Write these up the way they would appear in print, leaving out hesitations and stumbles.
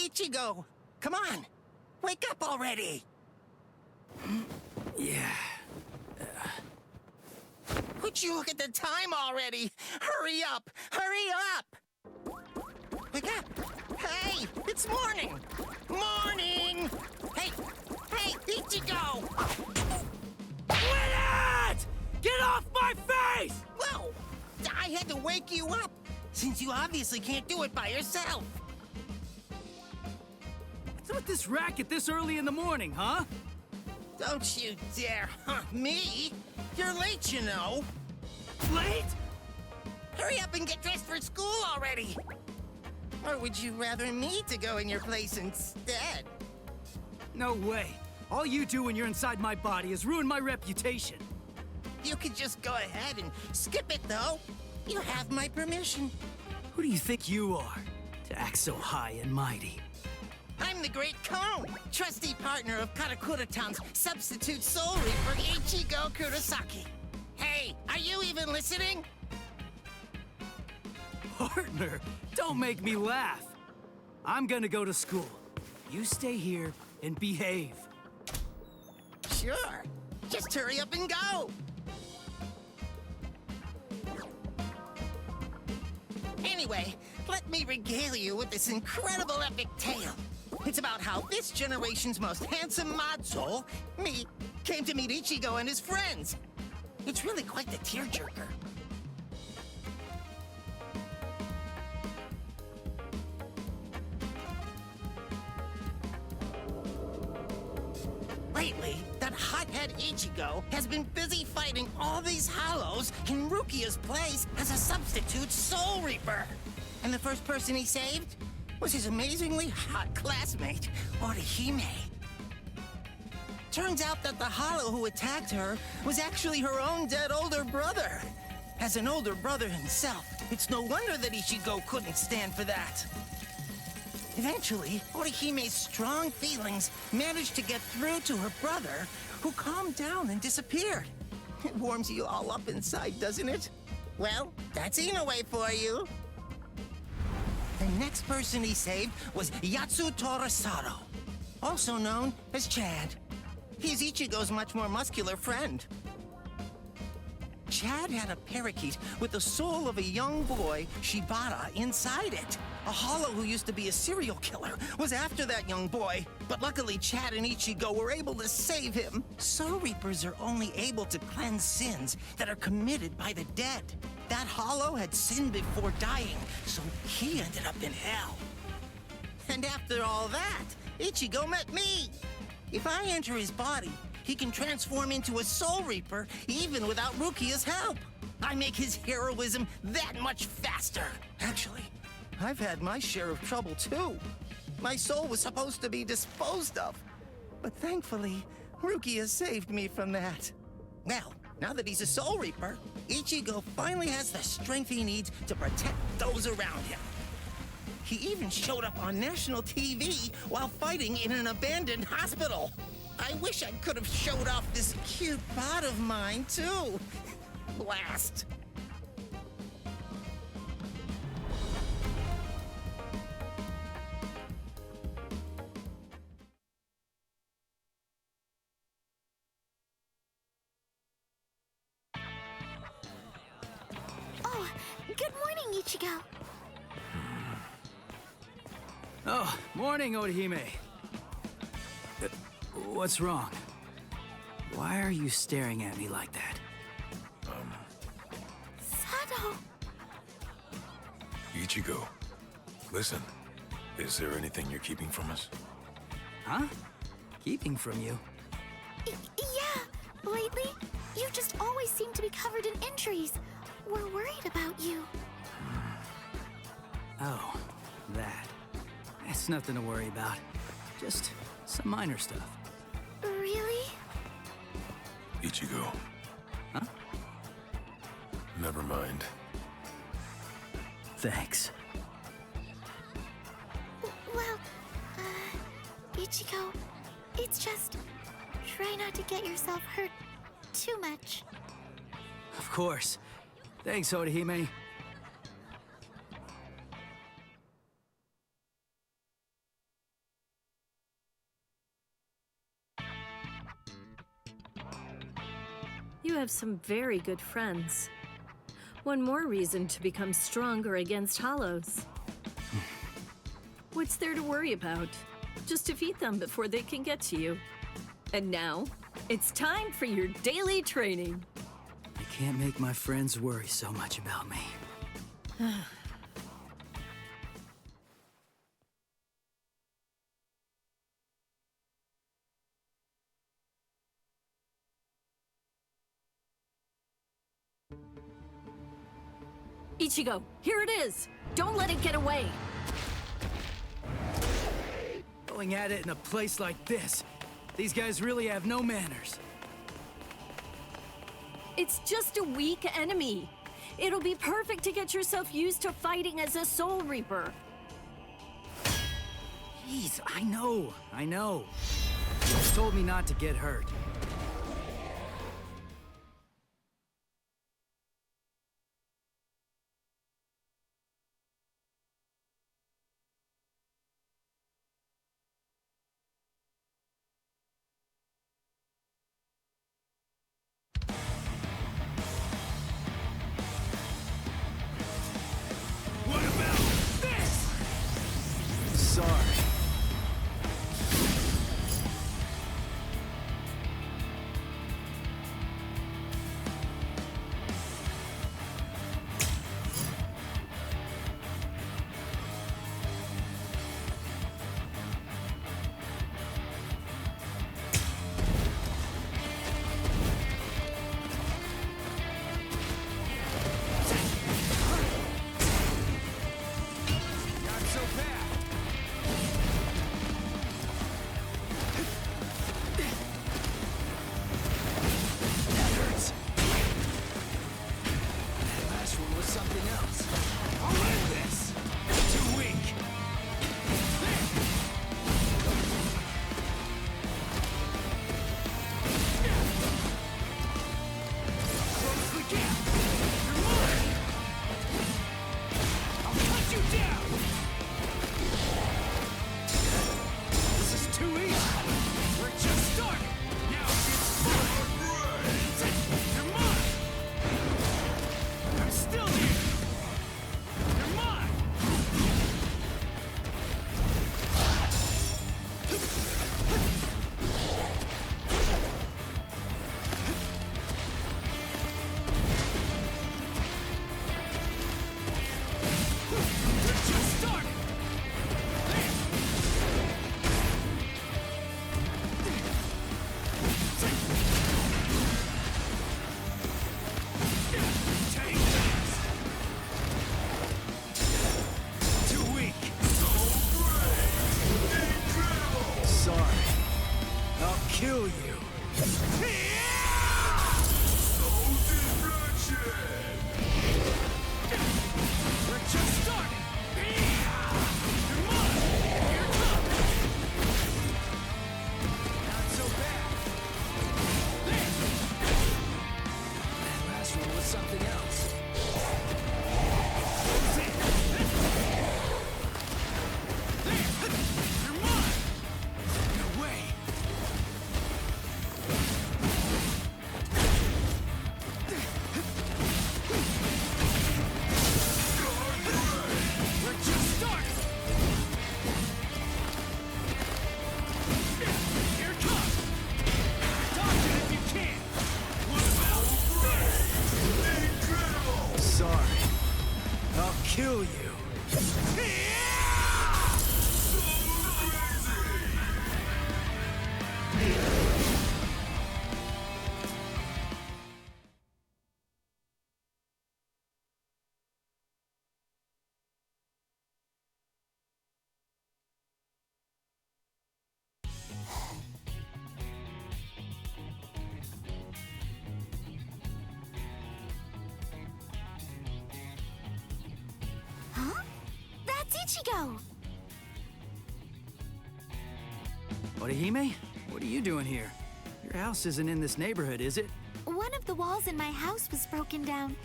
Ichigo! Come on! Wake up already! Yeah. Would you look at the time already? Hurry up! Hurry up! Wake up! Hey! It's morning! Morning! Hey! Hey, Ichigo! Quit it! Get off my face! Whoa! I had to wake you up, since you obviously can't do it by yourself. What's with this racket this early in the morning, huh? Don't you dare hunt me! You're late, you know. Late? Hurry up and get dressed for school already! Or would you rather me to go in your place instead? No way. All you do when you're inside my body is ruin my reputation. You could just go ahead and skip it, though. You have my permission. Who do you think you are, to act so high and mighty? I'm the Great Cone, trusty partner of Karakura Town's substitute soul reaper, Ichigo Kurosaki. Hey, are you even listening? Partner, don't make me laugh. I'm gonna go to school. You stay here and behave. Sure. Just hurry up and go. Anyway, let me regale you with this incredible epic tale. It's about how this generation's most handsome mod soul, me, came to meet Ichigo and his friends. It's really quite the tearjerker. Lately, that hothead Ichigo has been busy fighting all these hollows in Rukia's place as a substitute Soul Reaper. And the first person he saved was his amazingly hot classmate, Orihime. Turns out that the hollow who attacked her was actually her own dead older brother. As an older brother himself, it's no wonder that Ichigo couldn't stand for that. Eventually, Orihime's strong feelings managed to get through to her brother, who calmed down and disappeared. It warms you all up inside, doesn't it? Well, that's Inoue for you. The next person he saved was Yatsu Torasaro, also known as Chad. He's Ichigo's much more muscular friend. Chad had a parakeet with the soul of a young boy, Shibata, inside it. A hollow who used to be a serial killer was after that young boy, but luckily Chad and Ichigo were able to save him. Soul Reapers are only able to cleanse sins that are committed by the dead. That hollow had sinned before dying, so he ended up in hell. And after all that, Ichigo met me. If I enter his body, he can transform into a Soul Reaper even without Rukia's help. I make his heroism that much faster. Actually, I've had my share of trouble too. My soul was supposed to be disposed of. But thankfully, Rukia saved me from that. Well, now that he's a Soul Reaper, Ichigo finally has the strength he needs to protect those around him. He even showed up on national TV while fighting in an abandoned hospital. I wish I could have showed off this cute bod of mine, too. Blast. Oh, good morning, Ichigo. Oh, morning, Orihime. What's wrong? Why are you staring at me like that? Sado. Ichigo, listen. Is there anything you're keeping from us? Huh? Keeping from you? Yeah, lately, you just always seem to be covered in injuries. We're worried about you. Oh, that. That's nothing to worry about. Just some minor stuff. Really? Ichigo. Huh? Never mind. Thanks. Well, Ichigo, it's just... try not to get yourself hurt too much. Of course. Thanks, Orihime. You have some very good friends. One more reason to become stronger against Hollows. What's there to worry about? Just defeat them before they can get to you. And now, it's time for your daily training. I can't make my friends worry so much about me. Ichigo, here it is! Don't let it get away! Going at it in a place like this, these guys really have no manners. It's just a weak enemy. It'll be perfect to get yourself used to fighting as a Soul Reaper. Jeez, I know. You just told me not to get hurt. Sorry. Kill you. We're just starting. Come on, here it comes. Not so bad. That last one was something else. Close in. You're mine. No way. We're just starting. Here it comes. Dodge it if you can. What about this? Incredible. Sorry. I'll kill you. Huh? That's Ichigo! Orihime? What are you doing here? Your house isn't in this neighborhood, is it? One of the walls in my house was broken down,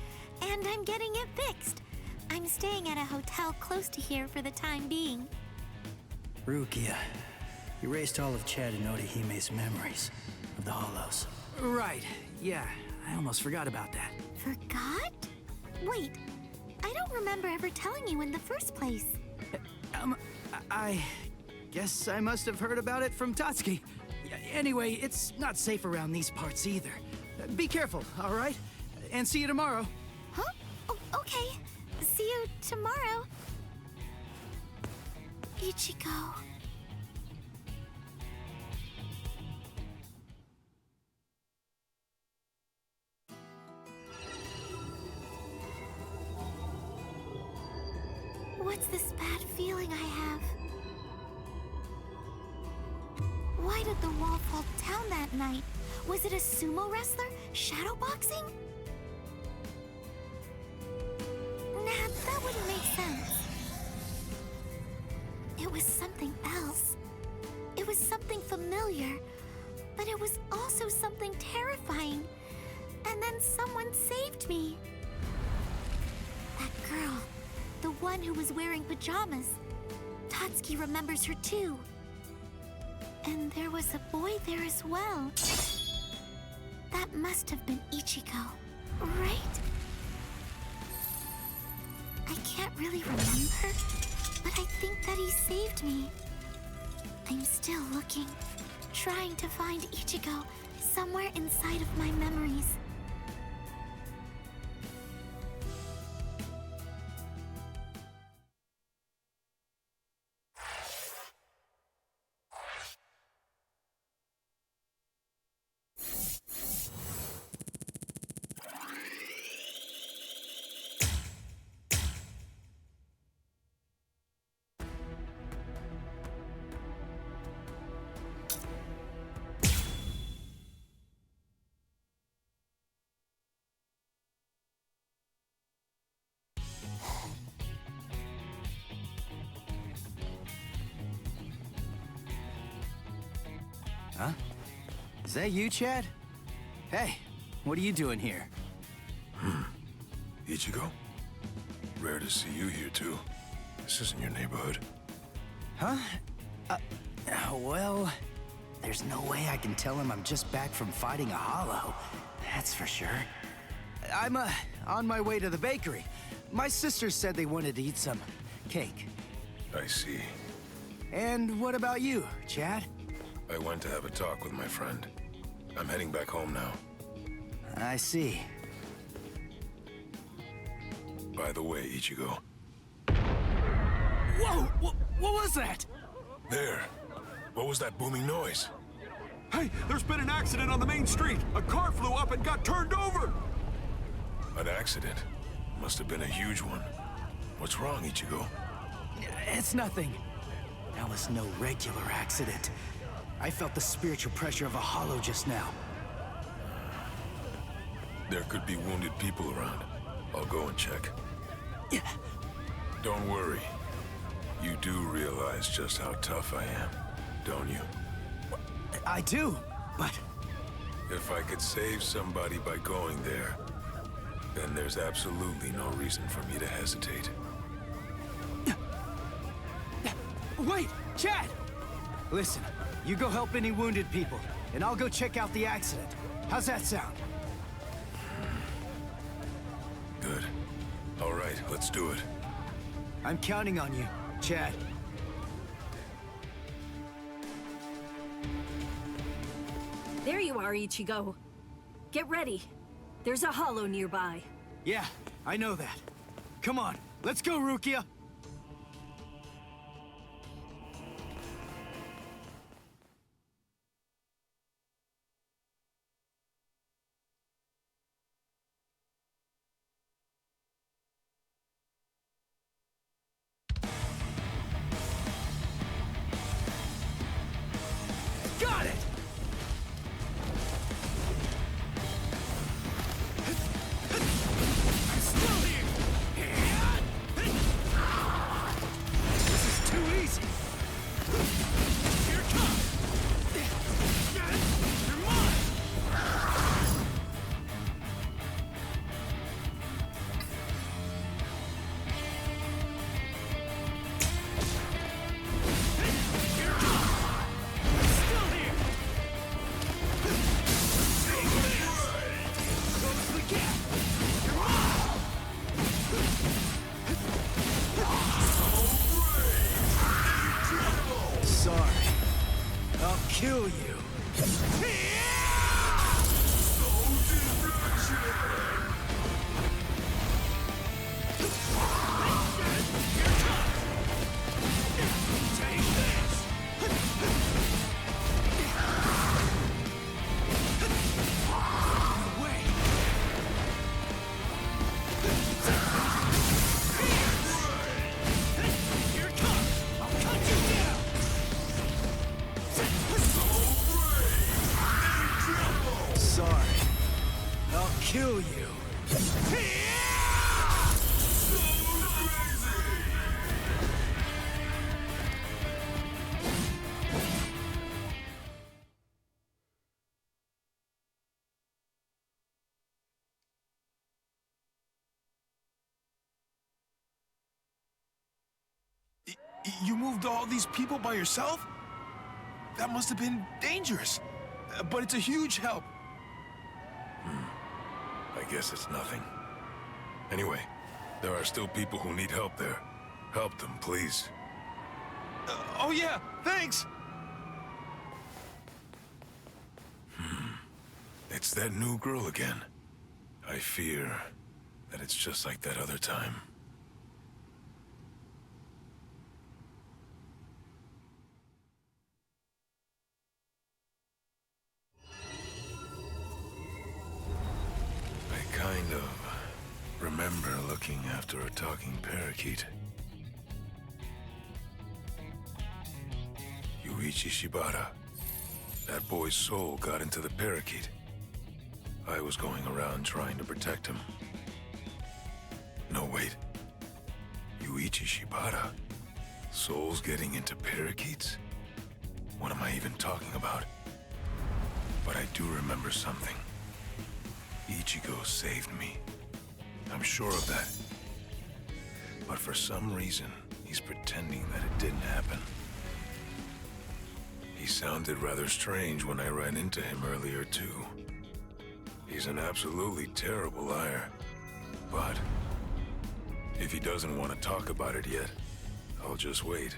and I'm getting it fixed. I'm staying at a hotel close to here for the time being. Rukia, erased all of Chad and Orihime's memories of the Hollows. Right. Yeah, I almost forgot about that. Forgot? Wait, I don't remember ever telling you in the first place. I guess I must have heard about it from Tatsuki. Anyway, it's not safe around these parts either. Be careful, all right? And see you tomorrow. Huh? Oh, okay. See you tomorrow. Ichigo. What's this bad feeling I have? Why did the wall fall down that night? Was it a sumo wrestler? Shadowboxing? Nah, that wouldn't make sense. It was something else. It was something familiar, but it was also something terrifying. And then someone saved me. That girl, the one who was wearing pajamas. Tatsuki remembers her too. And there was a boy there as well. That must have been Ichigo, right? I can't really remember, but I think that he saved me. I'm still looking, trying to find Ichigo somewhere inside of my memories. Huh? Is that you, Chad? Hey, what are you doing here? Ichigo? Rare to see you here, too. This isn't your neighborhood. Huh? Well, there's no way I can tell him I'm just back from fighting a hollow. That's for sure. I'm, on my way to the bakery. My sisters said they wanted to eat some cake. I see. And what about you, Chad? I went to have a talk with my friend. I'm heading back home now. I see. By the way, Ichigo. Whoa! What was that? There. What was that booming noise? Hey, there's been an accident on the main street. A car flew up and got turned over. An accident? Must have been a huge one. What's wrong, Ichigo? It's nothing. That was no regular accident. I felt the spiritual pressure of a hollow just now. There could be wounded people around. I'll go and check. Yeah. Don't worry. You do realize just how tough I am, don't you? I do, but... If I could save somebody by going there, then there's absolutely no reason for me to hesitate. Wait, Chad! Listen, you go help any wounded people, and I'll go check out the accident. How's that sound? Good. All right, let's do it. I'm counting on you, Chad. There you are, Ichigo. Get ready. There's a hollow nearby. Yeah, I know that. Come on, let's go, Rukia! Got it! I'm still here. This is too easy! Here it comes. Get it? You're mine. Here it comes. I'm still here. kill you. Sorry. I'll kill you. You moved all these people by yourself? That must have been dangerous. But it's a huge help. I guess it's nothing. Anyway, there are still people who need help there. Help them, please. Oh yeah, thanks! It's that new girl again. I fear that it's just like that other time. I kind of remember looking after a talking parakeet. Yuichi Shibata. That boy's soul got into the parakeet. I was going around trying to protect him. No, wait. Yuichi Shibata? Souls getting into parakeets? What am I even talking about? But I do remember something. Ichigo saved me. I'm sure of that. But for some reason, he's pretending that it didn't happen. He sounded rather strange when I ran into him earlier, too. He's an absolutely terrible liar. But if he doesn't want to talk about it yet, I'll just wait.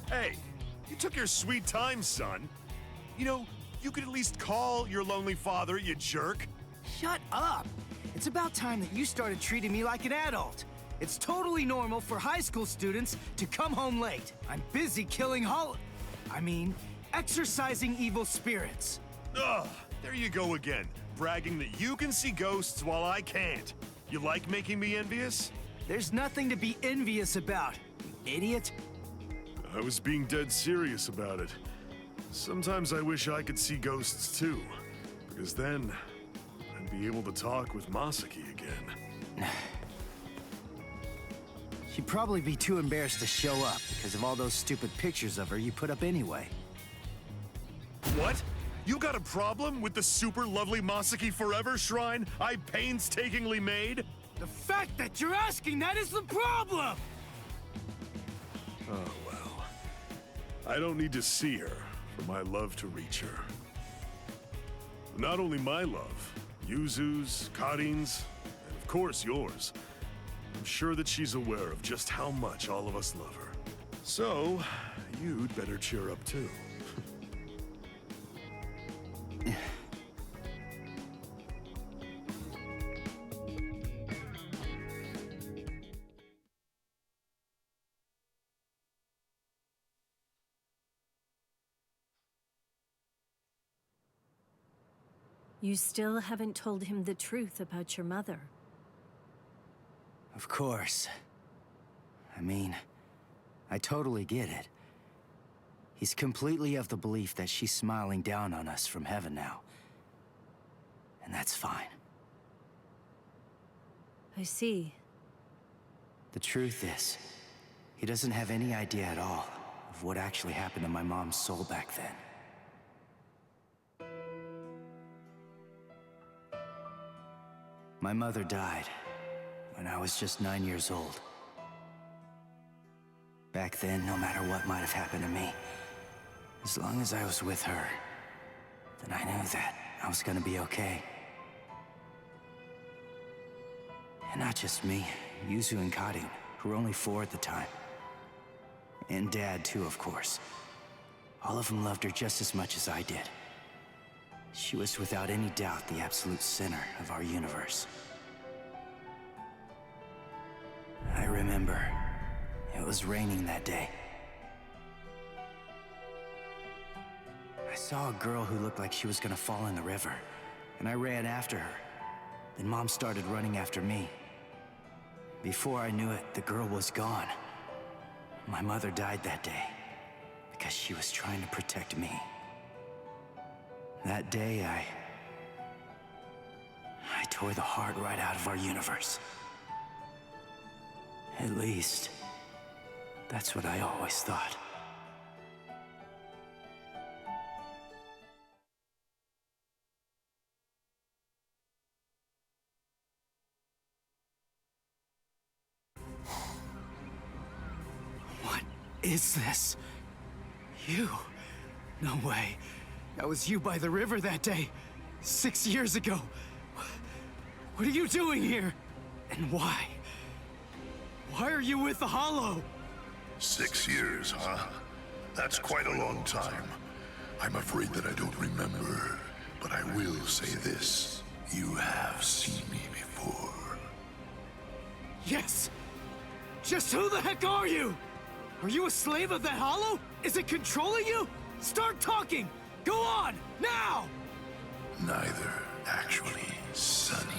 Hey, you took your sweet time, son. You know, you could at least call your lonely father, you jerk. Shut up! It's about time that you started treating me like an adult. It's totally normal for high school students to come home late. I'm busy killing exorcising evil spirits. Ugh, there you go again, bragging that you can see ghosts while I can't. You like making me envious? There's nothing to be envious about, you idiot. I was being dead serious about it. Sometimes I wish I could see ghosts too, because then I'd be able to talk with Masaki again. She'd probably be too embarrassed to show up because of all those stupid pictures of her you put up anyway. What? You got a problem with the super lovely Masaki Forever shrine I painstakingly made? The fact that you're asking that is the problem! Oh, well. I don't need to see her for my love to reach her. Not only my love, Yuzu's, Karin's, and of course yours. I'm sure that she's aware of just how much all of us love her. So, you'd better cheer up too. You still haven't told him the truth about your mother. Of course. I totally get it. He's completely of the belief that she's smiling down on us from heaven now. And that's fine. I see. The truth is, he doesn't have any idea at all of what actually happened to my mom's soul back then. My mother died when I was just 9 years old. Back then, no matter what might have happened to me, as long as I was with her, then I knew that I was gonna be okay. And not just me, Yuzu and Karin, who were only 4 at the time. And Dad, too, of course. All of them loved her just as much as I did. She was without any doubt the absolute center of our universe. I remember, it was raining that day. I saw a girl who looked like she was gonna fall in the river, and I ran after her. Then Mom started running after me. Before I knew it, the girl was gone. My mother died that day because she was trying to protect me. That day, I tore the heart right out of our universe. At least, that's what I always thought. What is this? You? No way. That was you by the river that day. 6 years ago. What are you doing here? And why? Why are you with the Hollow? 6 years, huh? That's quite a long time. I'm afraid that I don't remember, but I will say this. You have seen me before. Yes! Just who the heck are you? Are you a slave of that Hollow? Is it controlling you? Start talking! Go on! Now! Neither, actually, Sonny.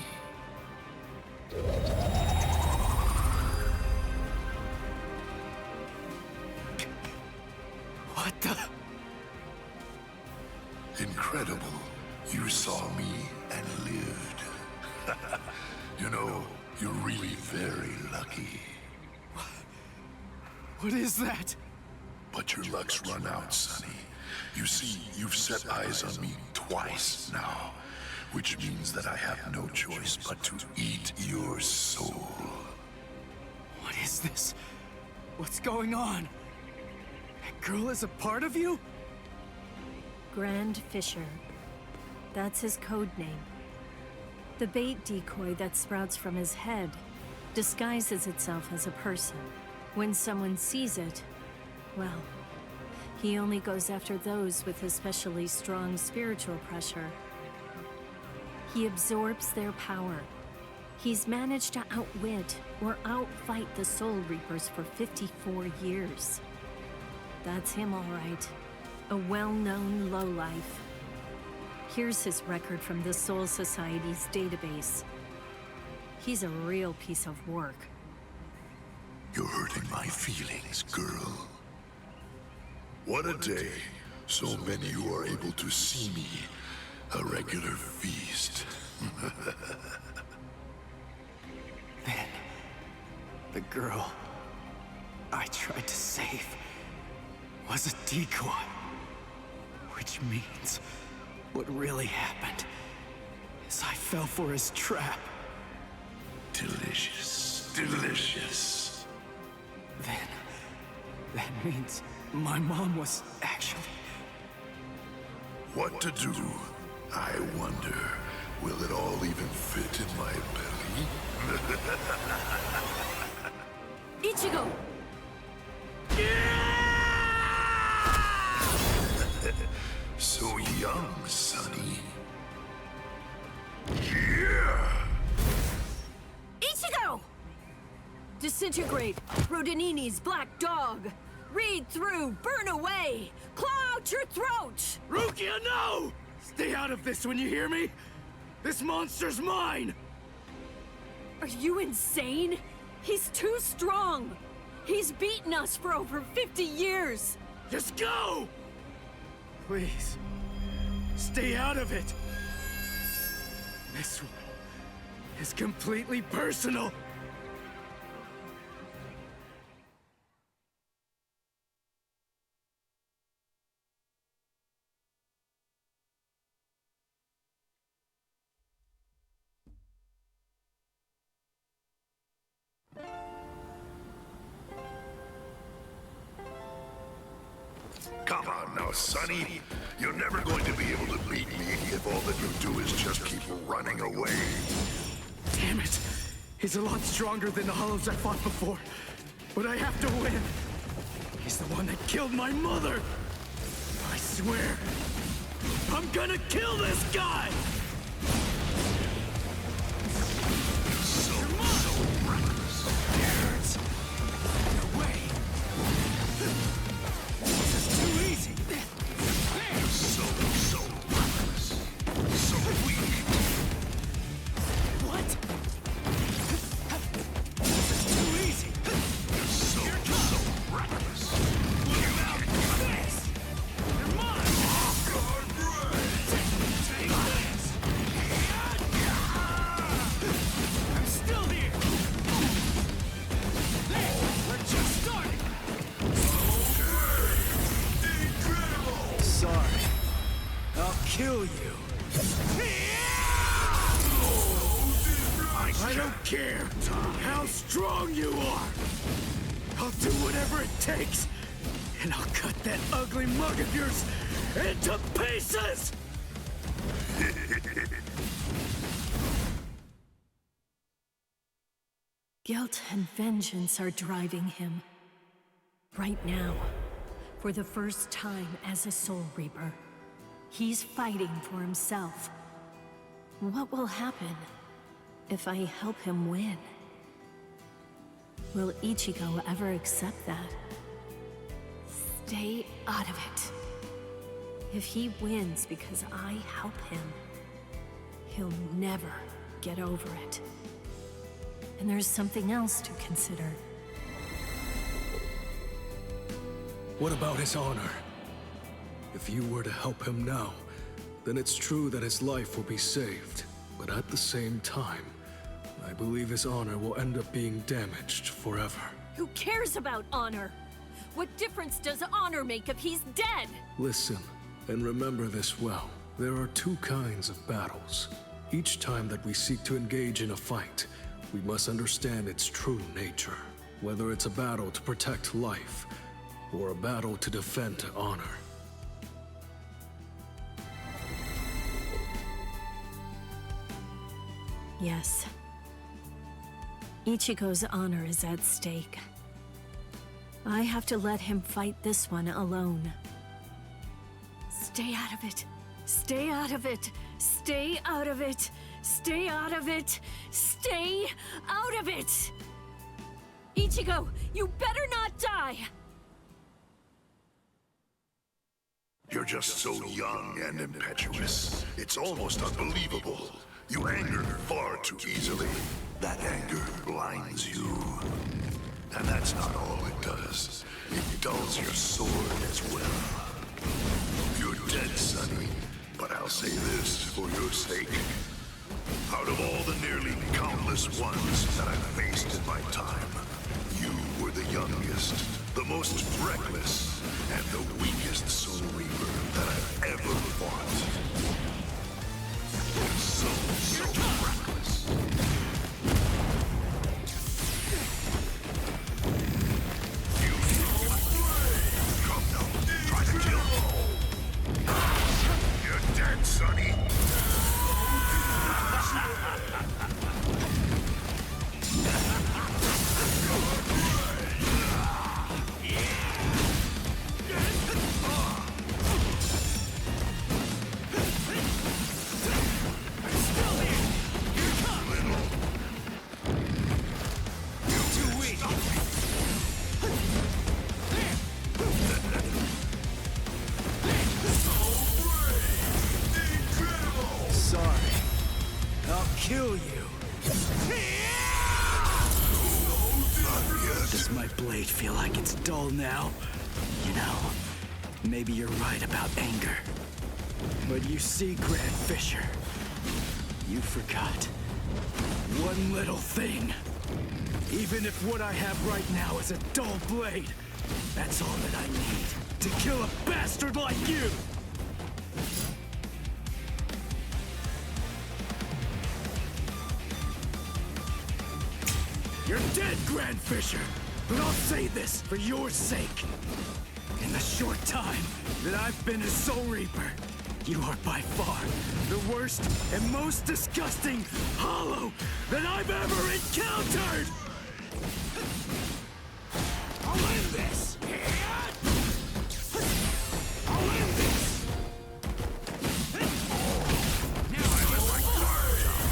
What the? Incredible. You saw me and lived. You know, you're really very lucky. What is that? But your luck's run out, Sonny. You see, you've set eyes on me twice now, which means that I have no choice but to eat your soul. What is this? What's going on? That girl is a part of you? Grand Fisher. That's his code name. The bait decoy that sprouts from his head disguises itself as a person. When someone sees it, well, he only goes after those with especially strong spiritual pressure. He absorbs their power. He's managed to outwit or outfight the Soul Reapers for 54 years. That's him, all right. A well-known lowlife. Here's his record from the Soul Society's database. He's a real piece of work. You're hurting my feelings, girl. What a day. So many who are able to see me. A regular feast. Then, the girl I tried to save was a decoy. Which means what really happened is I fell for his trap. Delicious. Delicious. Then, that means my mom was actually... What to do? I wonder, will it all even fit in my belly? Ichigo! So young, Sonny. Yeah! Ichigo! Disintegrate, Rodinini's black dog. Read through, burn away, claw out your throat! Rukia, no! Stay out of this when you hear me! This monster's mine! Are you insane? He's too strong. He's beaten us for over 50 years. Just go! Please, stay out of it. This one is completely personal. Come on now, Sonny. You're never going to be able to beat me if all that you do is just keep running away. Damn it. He's a lot stronger than the Hollows I fought before. But I have to win. He's the one that killed my mother. I swear, I'm gonna kill this guy! So reckless. Nerds! No way! This is too easy! So reckless. So weak. What? This is too easy! So reckless. Look out! This! You're mine! Take this! I'm still here! There! We're just starting! Sorry. I'll kill you. I don't care how strong you are. I'll do whatever it takes, and I'll cut that ugly mug of yours into pieces! Guilt and vengeance are driving him. Right now, for the first time as a Soul Reaper, he's fighting for himself. What will happen if I help him win? Will Ichigo ever accept that? Stay out of it. If he wins because I help him, he'll never get over it. And there's something else to consider. What about his honor? If you were to help him now, then it's true that his life will be saved. But at the same time, I believe his honor will end up being damaged forever. Who cares about honor? What difference does honor make if he's dead? Listen, and remember this well. There are two kinds of battles. Each time that we seek to engage in a fight, we must understand its true nature. Whether it's a battle to protect life, or a battle to defend honor. Yes. Ichigo's honor is at stake. I have to let him fight this one alone. Stay out of it. Stay out of it. Stay out of it. Stay out of it. Stay out of it! Ichigo, you better not die! You're just so young and impetuous. It's almost unbelievable. You anger far too easily. That anger blinds you. And that's not all it does. It dulls your sword as well. You're dead, Sonny. But I'll say this for your sake. Out of all the nearly countless ones that I've faced in my time, you were the youngest, the most reckless, and the weakest Soul Reaper that I've ever fought. So reckless. You come now, try to kill me. You're dead, Sonny. Sorry. I'll kill you. Does my blade feel like it's dull now? You know, Maybe you're right about anger. But you see, Grand Fisher, you forgot one little thing. Even if what I have right now is a dull blade, that's all that I need to kill a bastard like you! You're dead, Grand Fisher! But I'll say this for your sake. In the short time that I've been a Soul Reaper, you are by far the worst and most disgusting Hollow that I've ever encountered! I'll end this! I'll end this! Now I let my guard down!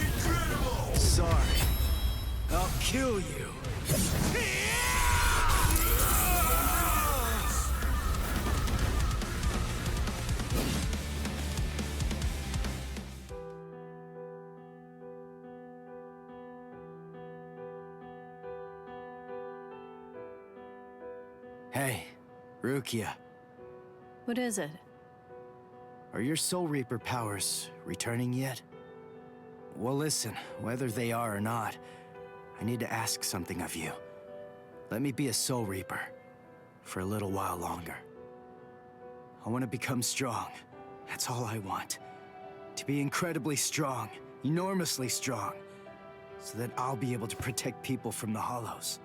Incredible! Sorry. I'll kill you. Hey, Rukia. What is it? Are your Soul Reaper powers returning yet? Well, listen, whether they are or not, I need to ask something of you. Let me be a Soul Reaper for a little while longer. I want to become strong. That's all I want. To be incredibly strong, enormously strong, so that I'll be able to protect people from the Hollows.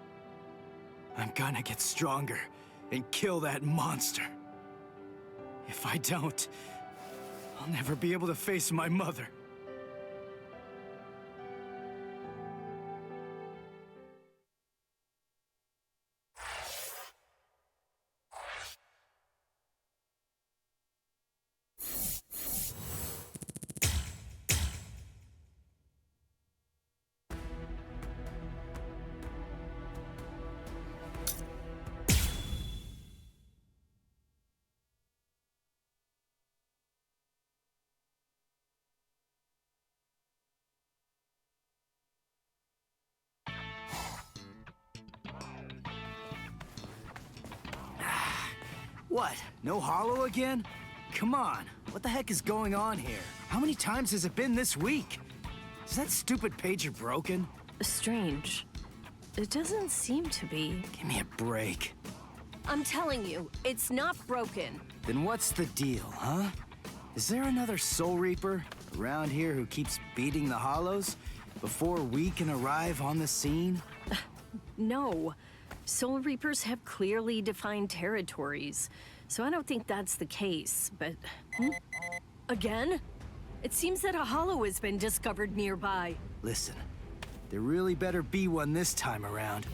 I'm gonna get stronger and kill that monster. If I don't, I'll never be able to face my mother. What? No Hollow again? Come on, what the heck is going on here? How many times has it been this week? Is that stupid pager broken? Strange. It doesn't seem to be. Give me a break. I'm telling you, it's not broken. Then what's the deal, huh? Is there another Soul Reaper around here who keeps beating the Hollows before we can arrive on the scene? No. Soul Reapers have clearly defined territories, so I don't think that's the case, but... Again? It seems that a Hollow has been discovered nearby. Listen, there really better be one this time around.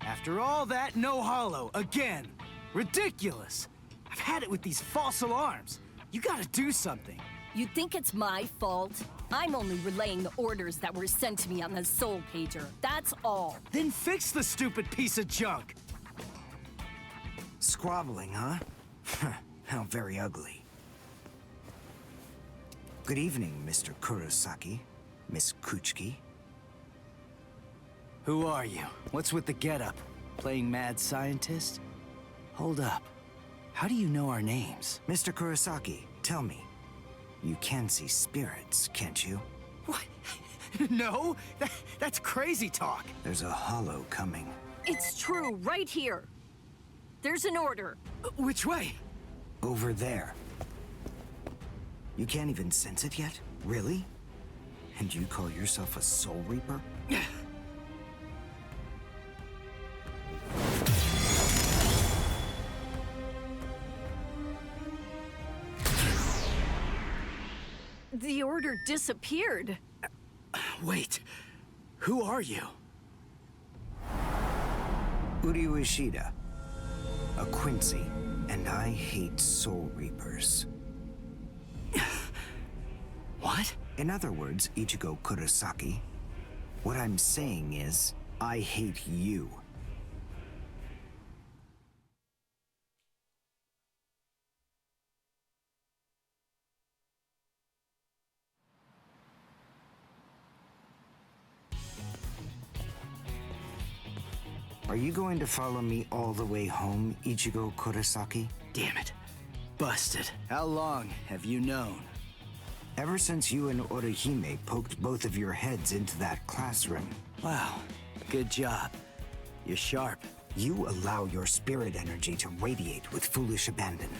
After all that, no Hollow, again! Ridiculous! I've had it with these false alarms. You gotta do something. You think it's my fault? I'm only relaying the orders that were sent to me on the Soul Pager. That's all. Then fix the stupid piece of junk! Squabbling, huh? How very ugly. Good evening, Mr. Kurosaki, Miss Kuchiki. Who are you? What's with the getup? Playing mad scientist? Hold up. How do you know our names? Mr. Kurosaki, tell me. You can see spirits, can't you? What? No? That's crazy talk. There's a Hollow coming. It's true, right here. There's an order. Which way? Over there. You can't even sense it yet? Really? And you call yourself a Soul Reaper? The order disappeared. Wait. Who are you? Uryu Ishida. A Quincy, and I hate Soul Reapers. What? In other words, Ichigo Kurosaki, what I'm saying is, I hate you. Are you going to follow me all the way home, Ichigo Kurosaki? Damn it. Busted. How long have you known? Ever since you and Orihime poked both of your heads into that classroom. Wow. Good job. You're sharp. You allow your spirit energy to radiate with foolish abandon.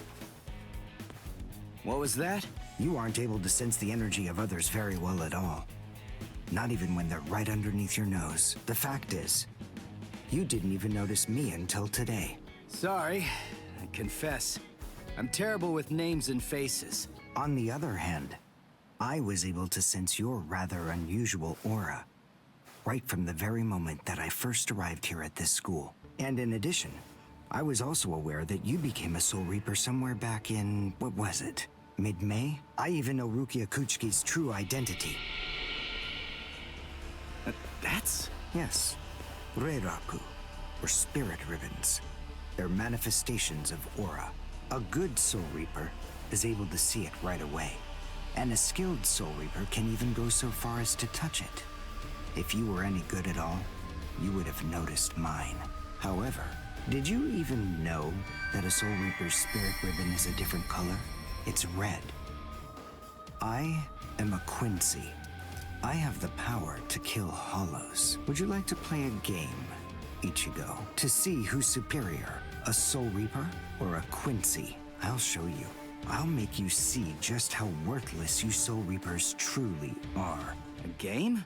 What was that? You aren't able to sense the energy of others very well at all. Not even when they're right underneath your nose. The fact is, you didn't even notice me until today. Sorry. I confess. I'm terrible with names and faces. On the other hand, I was able to sense your rather unusual aura right from the very moment that I first arrived here at this school. And in addition, I was also aware that you became a Soul Reaper somewhere back in, what was it? Mid-May? I even know Rukia Kuchiki's true identity. That's... Yes. Reiraku, or spirit ribbons. They're manifestations of aura. A good Soul Reaper is able to see it right away. And a skilled Soul Reaper can even go so far as to touch it. If you were any good at all, you would have noticed mine. However, did you even know that a Soul Reaper's spirit ribbon is a different color? It's red. I am a Quincy. I have the power to kill hollows. Would you like to play a game, Ichigo, to see who's superior, a Soul Reaper or a Quincy? I'll show you. I'll make you see just how worthless you Soul Reapers truly are. A game?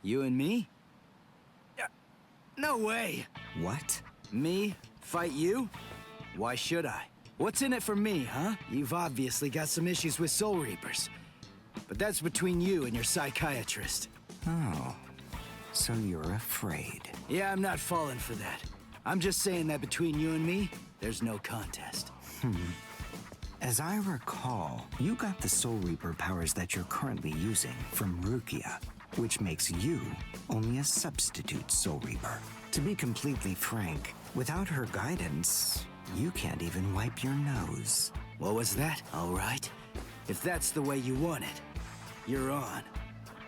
You and me? No way! What? Me? Fight you? Why should I? What's in it for me, huh? You've obviously got some issues with Soul Reapers. But that's between you and your psychiatrist. Oh, so you're afraid. Yeah, I'm not falling for that. I'm just saying that between you and me, there's no contest. As I recall, you got the Soul Reaper powers that you're currently using from Rukia, which makes you only a substitute Soul Reaper. To be completely frank, without her guidance, you can't even wipe your nose. What was that? All right. If that's the way you want it, you're on.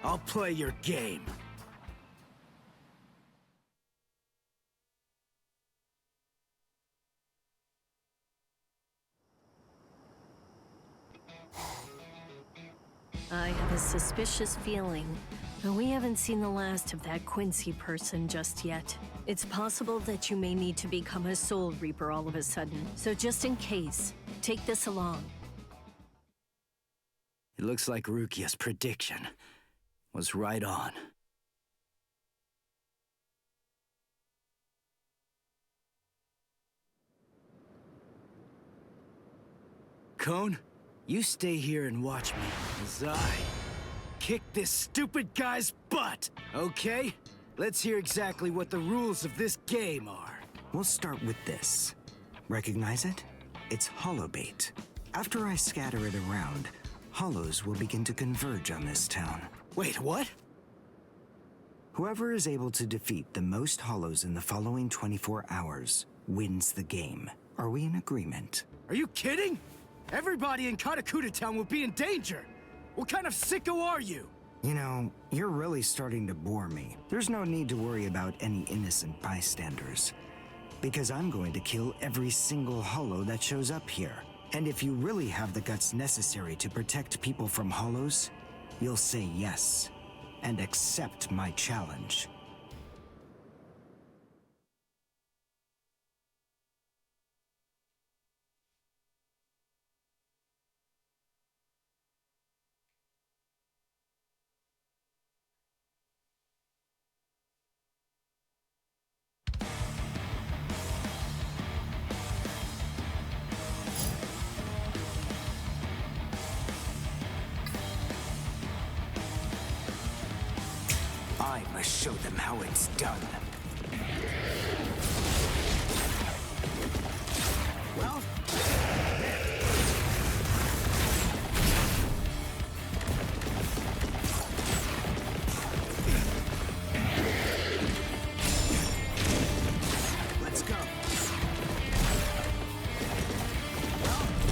I'll play your game. I have a suspicious feeling, but we haven't seen the last of that Quincy person just yet. It's possible that you may need to become a Soul Reaper all of a sudden, so just in case, take this along. It looks like Rukia's prediction was right on. Cone, you stay here and watch me as I kick this stupid guy's butt, okay? Let's hear exactly what the rules of this game are. We'll start with this. Recognize it? It's hollow bait. After I scatter it around, hollows will begin to converge on this town. Wait, what? Whoever is able to defeat the most hollows in the following 24 hours wins the game. Are we in agreement? Are you kidding? Everybody in Karakura town will be in danger. What kind of sicko are you? You know, you're really starting to bore me. There's no need to worry about any innocent bystanders, because I'm going to kill every single hollow that shows up here. And if you really have the guts necessary to protect people from hollows, you'll say yes and accept my challenge. I must show them how it's done. Well, let's go. Now,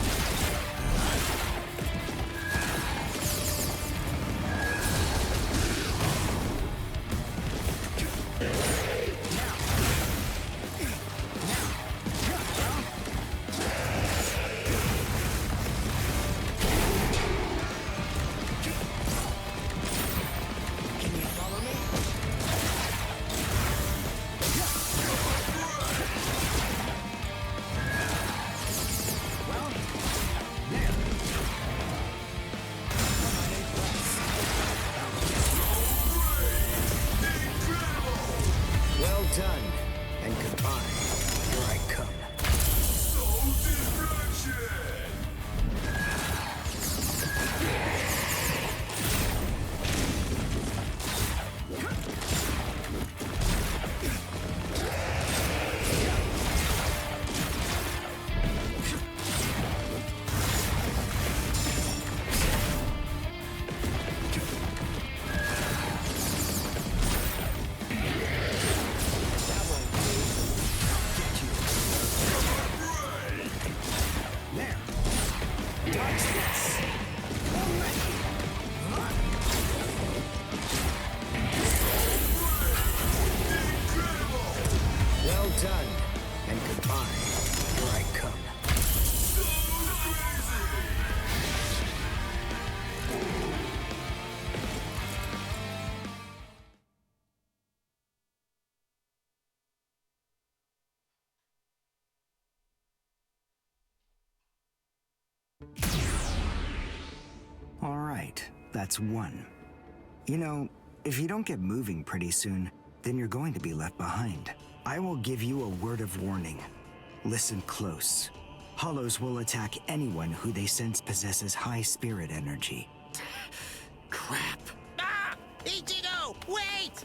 done, and goodbye. Here I come. Well done, and goodbye. Here I come. All right, that's one. You know, if you don't get moving pretty soon, then you're going to be left behind. I will give you a word of warning. Listen close. Hollows will attack anyone who they sense possesses high spirit energy. Crap. Ah! Ichigo, wait!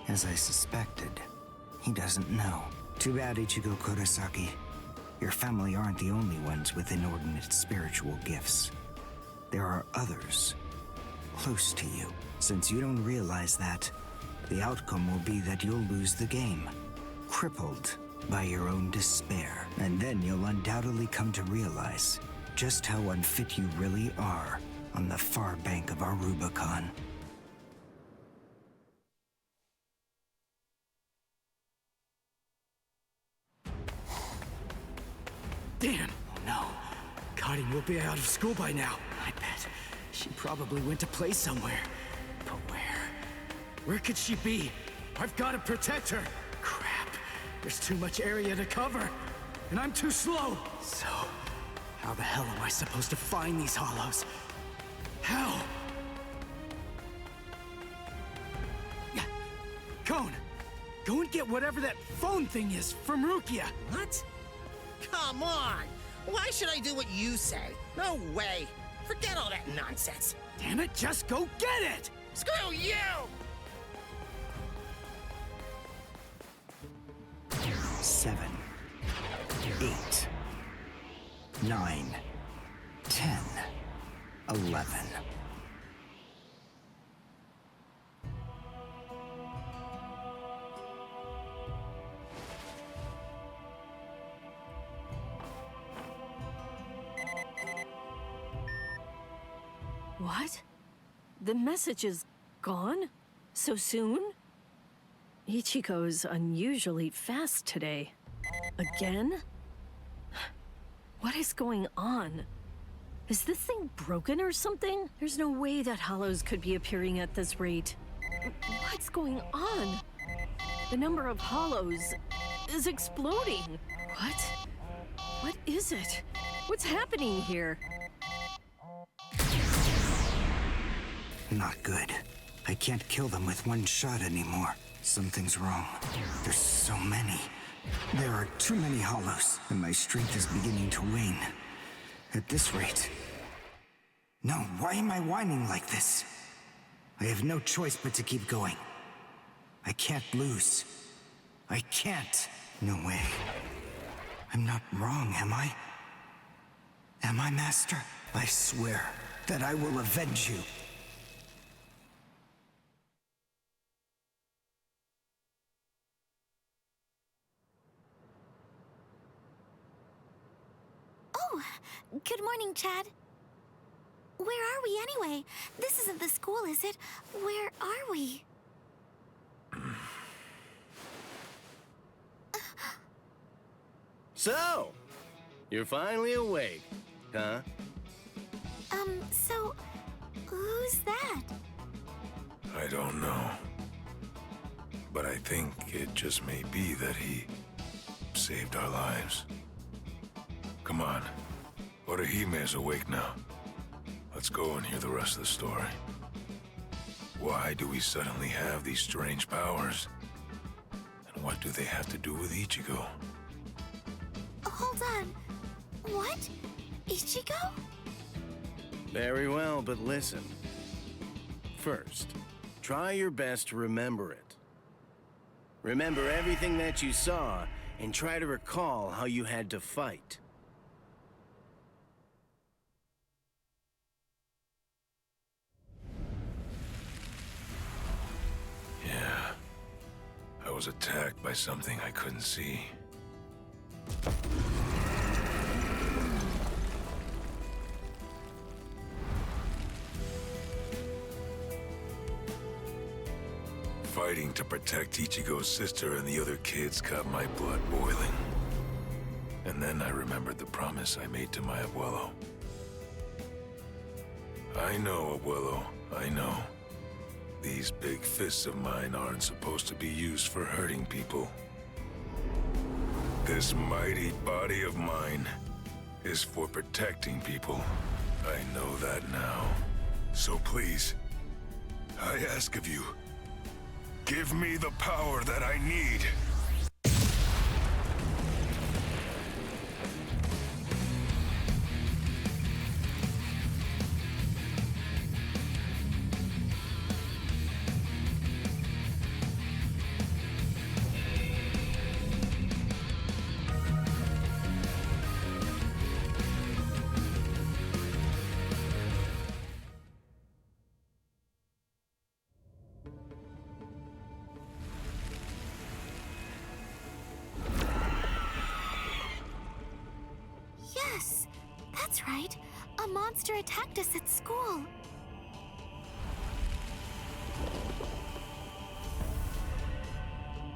As I suspected, he doesn't know. Too bad, Ichigo Kurosaki. Your family aren't the only ones with inordinate spiritual gifts. There are others close to you. Since you don't realize that, the outcome will be that you'll lose the game, crippled by your own despair. And then you'll undoubtedly come to realize just how unfit you really are on the far bank of our Rubicon. Damn. Oh no. Karin will be out of school by now. I bet. She probably went to play somewhere. But where? Where could she be? I've got to protect her. Crap. There's too much area to cover. And I'm too slow. So, how the hell am I supposed to find these hollows? How? Cone, go and get whatever that phone thing is from Rukia. What? Come on! Why should I do what you say? No way! Forget all that nonsense! Damn it, just go get it! Screw you! 7, 8, 9, 10, 11. What? The message is gone? So soon? Ichigo's unusually fast today. Again? What is going on? Is this thing broken or something? There's no way that hollows could be appearing at this rate. What's going on? The number of hollows is exploding. What? What is it? What's happening here? Not good. I can't kill them with one shot anymore. Something's wrong. There's so many. There are too many hollows, and my strength is beginning to wane. At this rate... No, why am I whining like this? I have no choice but to keep going. I can't lose. I can't. No way. I'm not wrong, am I? Am I, Master? I swear that I will avenge you. Oh, good morning, Chad. Where are we anyway? This isn't the school, is it? Where are we? So, you're finally awake, huh? So, who's that? I don't know. But I think it just may be that he saved our lives. Come on. Orihime is awake now. Let's go and hear the rest of the story. Why do we suddenly have these strange powers? And what do they have to do with Ichigo? Hold on. What? Ichigo? Very well, but listen. First, try your best to remember it. Remember everything that you saw, and try to recall how you had to fight. Yeah. I was attacked by something I couldn't see. Fighting to protect Ichigo's sister and the other kids got my blood boiling. And then I remembered the promise I made to my abuelo. I know, abuelo, I know. These big fists of mine aren't supposed to be used for hurting people. This mighty body of mine is for protecting people. I know that now. So please, I ask of you, give me the power that I need. Yes, that's right. A monster attacked us at school.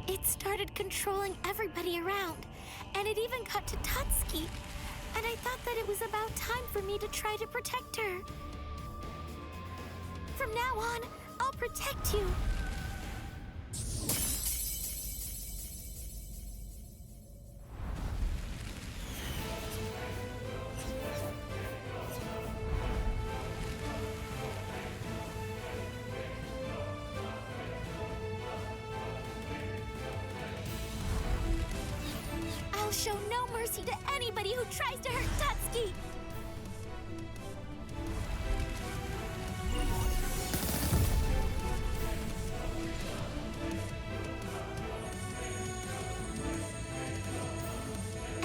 It started controlling everybody around, and it even got to Tatsuki. And I thought that it was about time for me to try to protect her. From now on, I'll protect you. I'll show no mercy to anybody who tries to hurt Tatsuki!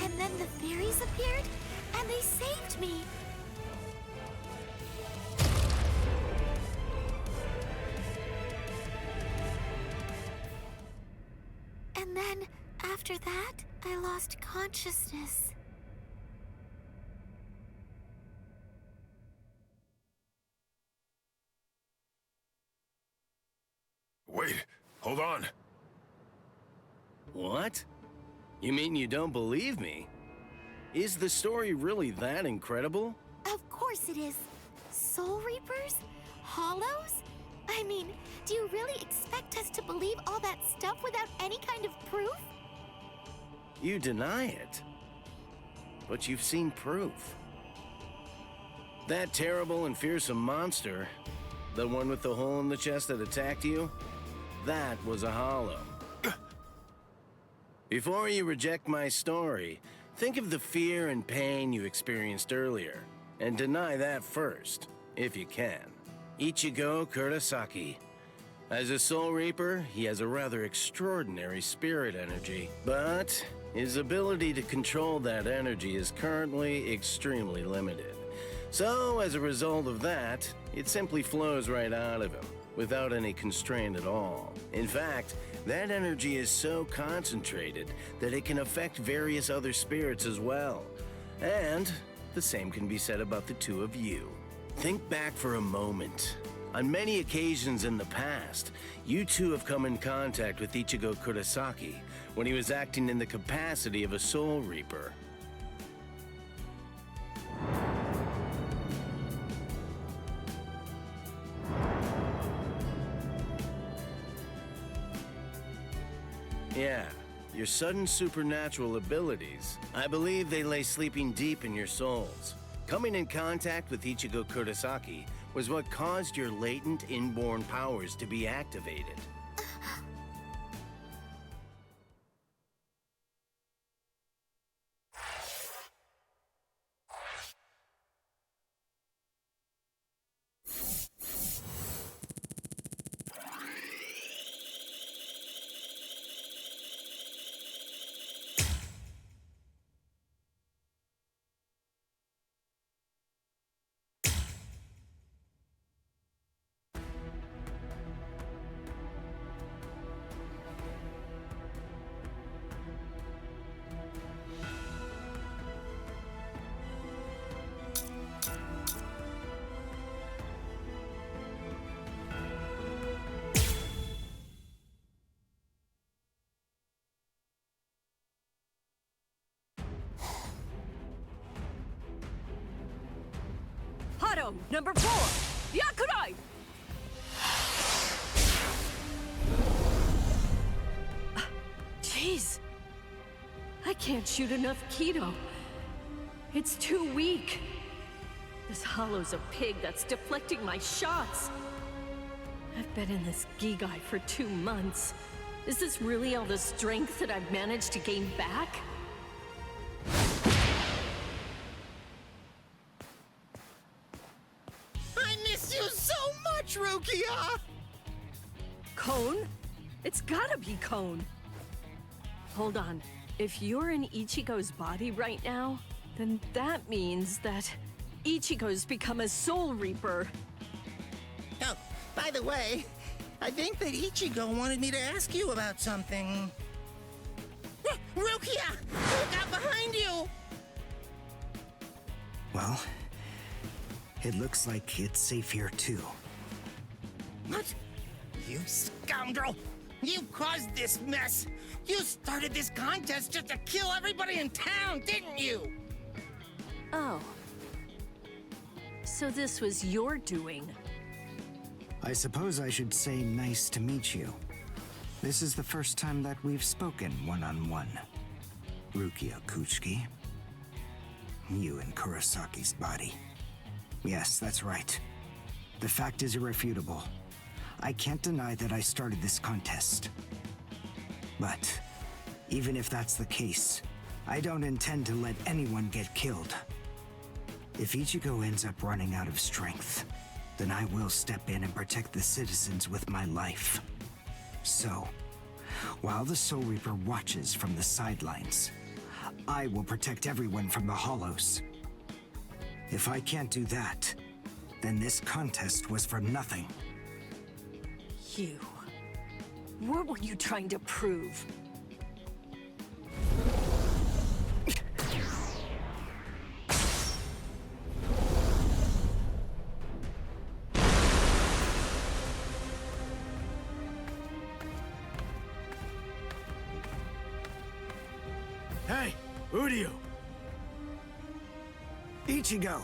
And then the fairies appeared, and they saved me! And then, after that, I lost consciousness. Wait, hold on. What? You mean you don't believe me? Is the story really that incredible? Of course it is. Soul Reapers? Hollows? I mean, do you really expect us to believe all that stuff without any kind of proof? You deny it. But you've seen proof. That terrible and fearsome monster, the one with the hole in the chest that attacked you, that was a hollow. Before you reject my story, think of the fear and pain you experienced earlier, and deny that first, if you can. Ichigo Kurosaki. As a Soul Reaper, he has a rather extraordinary spirit energy, but his ability to control that energy is currently extremely limited. So, as a result of that, it simply flows right out of him, without any constraint at all. In fact, that energy is so concentrated that it can affect various other spirits as well. And the same can be said about the two of you. Think back for a moment. On many occasions in the past, you two have come in contact with Ichigo Kurosaki when he was acting in the capacity of a Soul Reaper. Yeah, your sudden supernatural abilities, I believe they lay sleeping deep in your souls. Coming in contact with Ichigo Kurosaki was what caused your latent inborn powers to be activated. Hado, number 4! Yakurai! Jeez. I can't shoot enough Kido. It's too weak. This hollow's a pig that's deflecting my shots. I've been in this Gigai for 2 months. Is this really all the strength that I've managed to gain back? I miss you so much, Rukia! Cone? It's gotta be Cone. Hold on. If you're in Ichigo's body right now, then that means that Ichigo's become a Soul Reaper. Oh, by the way, I think that Ichigo wanted me to ask you about something. Rukia! Look out behind you! Well, it looks like it's safe here too. What? You scoundrel! You caused this mess! You started this contest just to kill everybody in town, didn't you? Oh. So this was your doing? I suppose I should say nice to meet you. This is the first time that we've spoken one-on-one. Rukia Kuchiki. You in Kurosaki's body. Yes, that's right. The fact is irrefutable. I can't deny that I started this contest. But even if that's the case, I don't intend to let anyone get killed. If Ichigo ends up running out of strength, then I will step in and protect the citizens with my life. So, while the Soul Reaper watches from the sidelines, I will protect everyone from the Hollows. If I can't do that, then this contest was for nothing. You. What were you trying to prove? Hey, Uryu! Ichigo!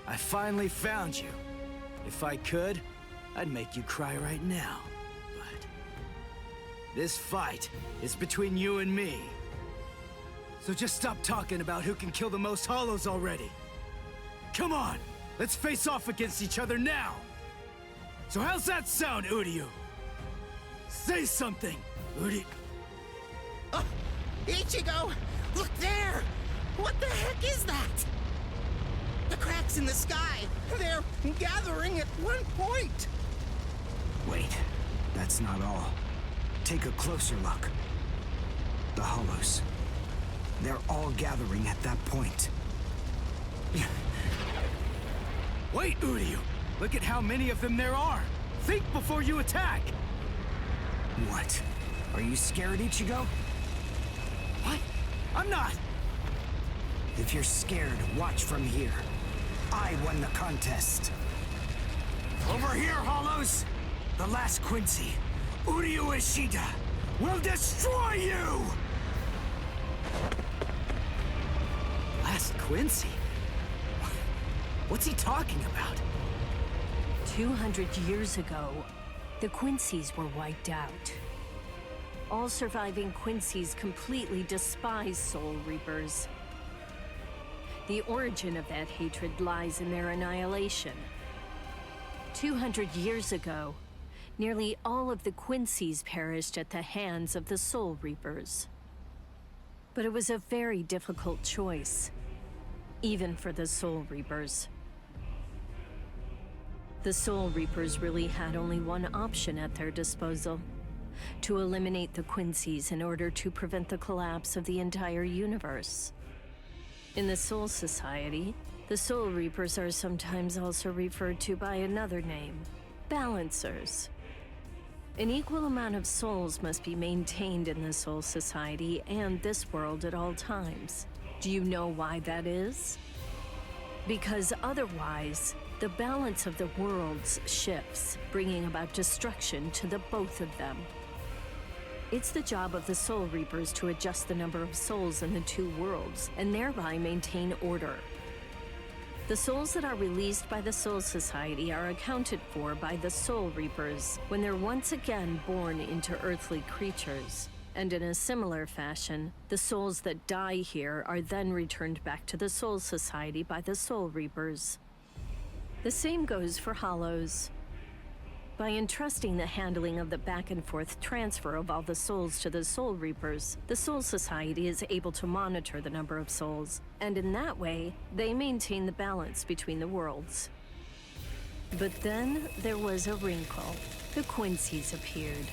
I finally found you. If I could, I'd make you cry right now. But this fight is between you and me. So just stop talking about who can kill the most Hollows already. Come on, let's face off against each other now. So how's that sound, Uryu? Say something, Uryu. Oh, Ichigo! Look there! What the heck is that? The cracks in the sky! They're gathering at one point! Wait, that's not all. Take a closer look. The Hollows. They're all gathering at that point. Wait, Uryu! Look at how many of them there are! Think before you attack! What? Are you scared, Ichigo? What? I'm not! If you're scared, watch from here. I won the contest. Over here, Hollows! The last Quincy, Uryu Ishida, will destroy you! Last Quincy? What's he talking about? 200 years ago, the Quincy's were wiped out. All surviving Quincy's completely despise Soul Reapers. The origin of that hatred lies in their annihilation. 200 years ago, nearly all of the Quincy's perished at the hands of the Soul Reapers. But it was a very difficult choice, even for the Soul Reapers. The Soul Reapers really had only one option at their disposal: to eliminate the Quincy's in order to prevent the collapse of the entire universe. In the Soul Society, the Soul Reapers are sometimes also referred to by another name: Balancers. An equal amount of souls must be maintained in the Soul Society and this world at all times. Do you know why that is? Because otherwise, the balance of the worlds shifts, bringing about destruction to the both of them. It's the job of the Soul Reapers to adjust the number of souls in the two worlds, and thereby maintain order. The souls that are released by the Soul Society are accounted for by the Soul Reapers when they're once again born into earthly creatures. And in a similar fashion, the souls that die here are then returned back to the Soul Society by the Soul Reapers. The same goes for Hollows. By entrusting the handling of the back-and-forth transfer of all the souls to the Soul Reapers, the Soul Society is able to monitor the number of souls, and in that way, they maintain the balance between the worlds. But then there was a wrinkle. The Quincy's appeared.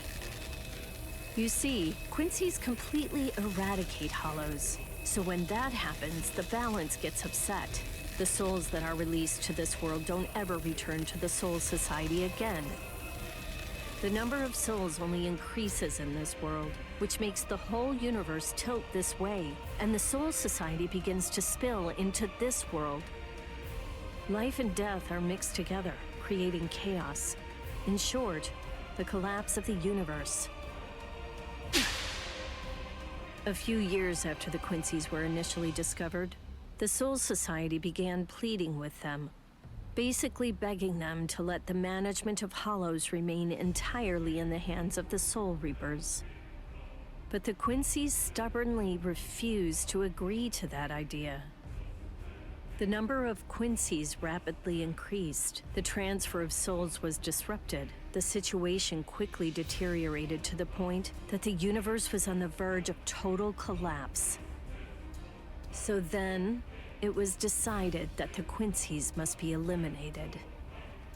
You see, Quincy's completely eradicate Hollows, so when that happens, the balance gets upset. The souls that are released to this world don't ever return to the Soul Society again. The number of souls only increases in this world, which makes the whole universe tilt this way, and the Soul Society begins to spill into this world. Life and death are mixed together, creating chaos. In short, the collapse of the universe. A few years after the Quincy's were initially discovered, the Soul Society began pleading with them, basically begging them to let the management of Hollows remain entirely in the hands of the Soul Reapers. But the Quincy's stubbornly refused to agree to that idea. The number of Quincy's rapidly increased. The transfer of souls was disrupted. The situation quickly deteriorated to the point that the universe was on the verge of total collapse. So then, it was decided that the Quincy's must be eliminated.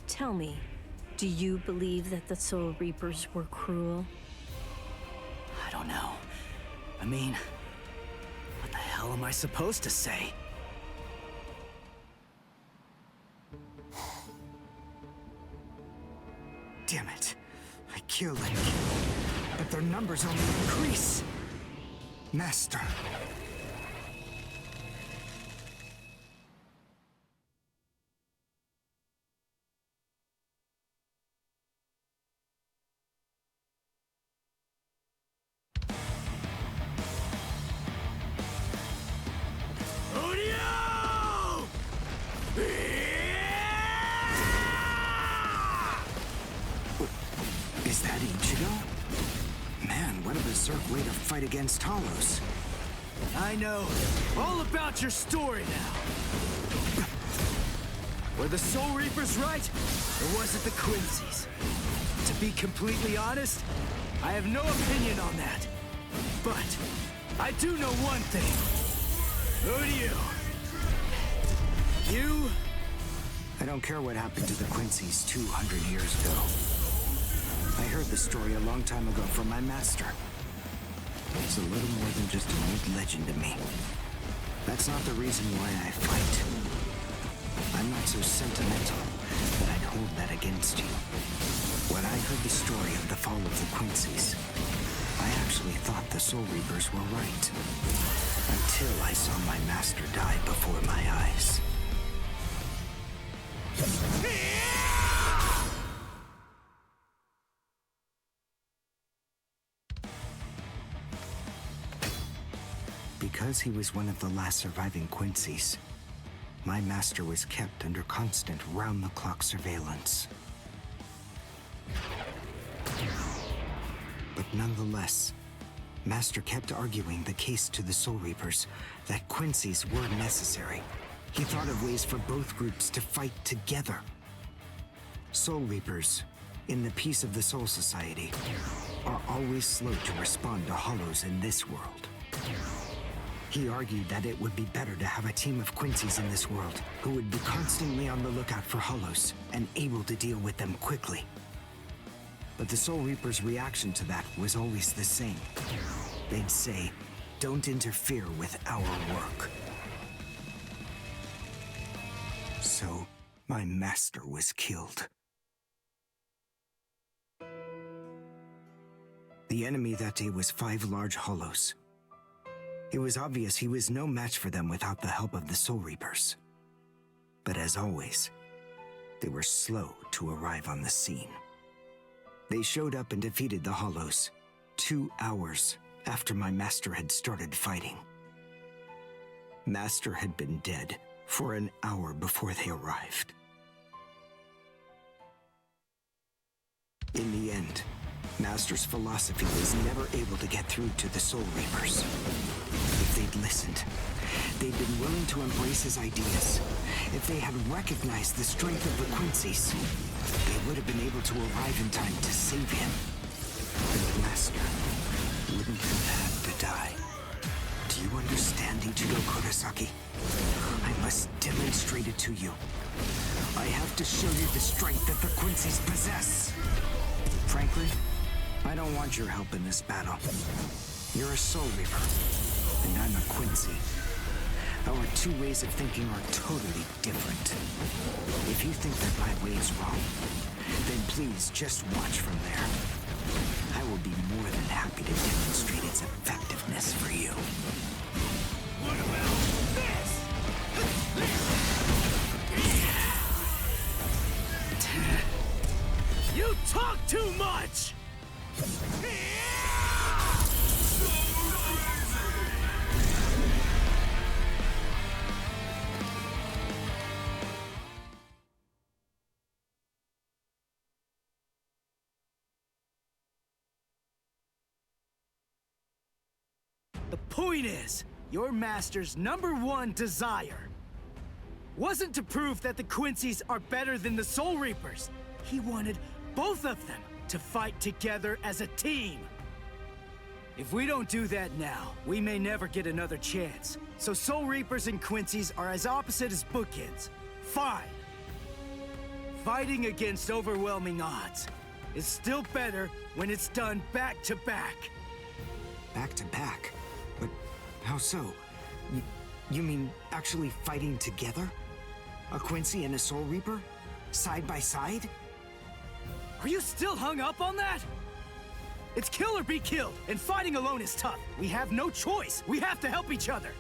Tell me, do you believe that the Soul Reapers were cruel? I don't know. I mean, what the hell am I supposed to say? Damn it. I killed Link, but their numbers only increase. Master. Is that Ichigo? Man, what a berserk way to fight against Hollows. I know all about your story now. Were the Soul Reapers right, or was it the Quincy's? To be completely honest, I have no opinion on that. But I do know one thing. Who do you? You? I don't care what happened to the Quincy's 200 years ago. I heard the story a long time ago from my master. It's a little more than just an old legend to me. That's not the reason why I fight. I'm not so sentimental that I'd hold that against you. When I heard the story of the fall of the Quincy's, I actually thought the Soul Reapers were right. Until I saw my master die before my eyes. Because he was one of the last surviving Quincy's, my master was kept under constant round-the-clock surveillance. But nonetheless, Master kept arguing the case to the Soul Reapers that Quincy's were necessary, he thought of ways for both groups to fight together. Soul Reapers, in the peace of the Soul Society, are always slow to respond to hollows in this world. He argued that it would be better to have a team of Quincy's in this world who would be constantly on the lookout for hollows and able to deal with them quickly. But the Soul Reaper's reaction to that was always the same. They'd say, "Don't interfere with our work." So, my master was killed. The enemy that day was 5 large hollows. It was obvious he was no match for them without the help of the Soul Reapers. But as always, they were slow to arrive on the scene. They showed up and defeated the hollows 2 hours after my master had started fighting. Master had been dead for an hour before they arrived. In the end, Master's philosophy was never able to get through to the Soul Reapers. If they'd listened, they'd been willing to embrace his ideas. If they had recognized the strength of the Quincy's, they would have been able to arrive in time to save him. And Master wouldn't have had to die. Do you understand, Ichigo Kurosaki? I must demonstrate it to you. I have to show you the strength that the Quincy's possess. Frankly, I don't want your help in this battle. You're a Soul Reaper, and I'm a Quincy. Our 2 ways of thinking are totally different. If you think that my way is wrong, then please just watch from there. I will be more than happy to demonstrate its effectiveness for you. What about this? You talk too much! The point is, your master's #1 desire wasn't to prove that the Quincy's are better than the Soul Reapers. He wanted both of them to fight together as a team. If we don't do that now, we may never get another chance. So Soul Reapers and Quincy's are as opposite as bookends. Fine. Fighting against overwhelming odds is still better when it's done back to back. Back to back? But how so? You mean actually fighting together? A Quincy and a Soul Reaper? Side by side? Are you still hung up on that? It's kill or be killed, and fighting alone is tough. We have no choice. We have to help each other.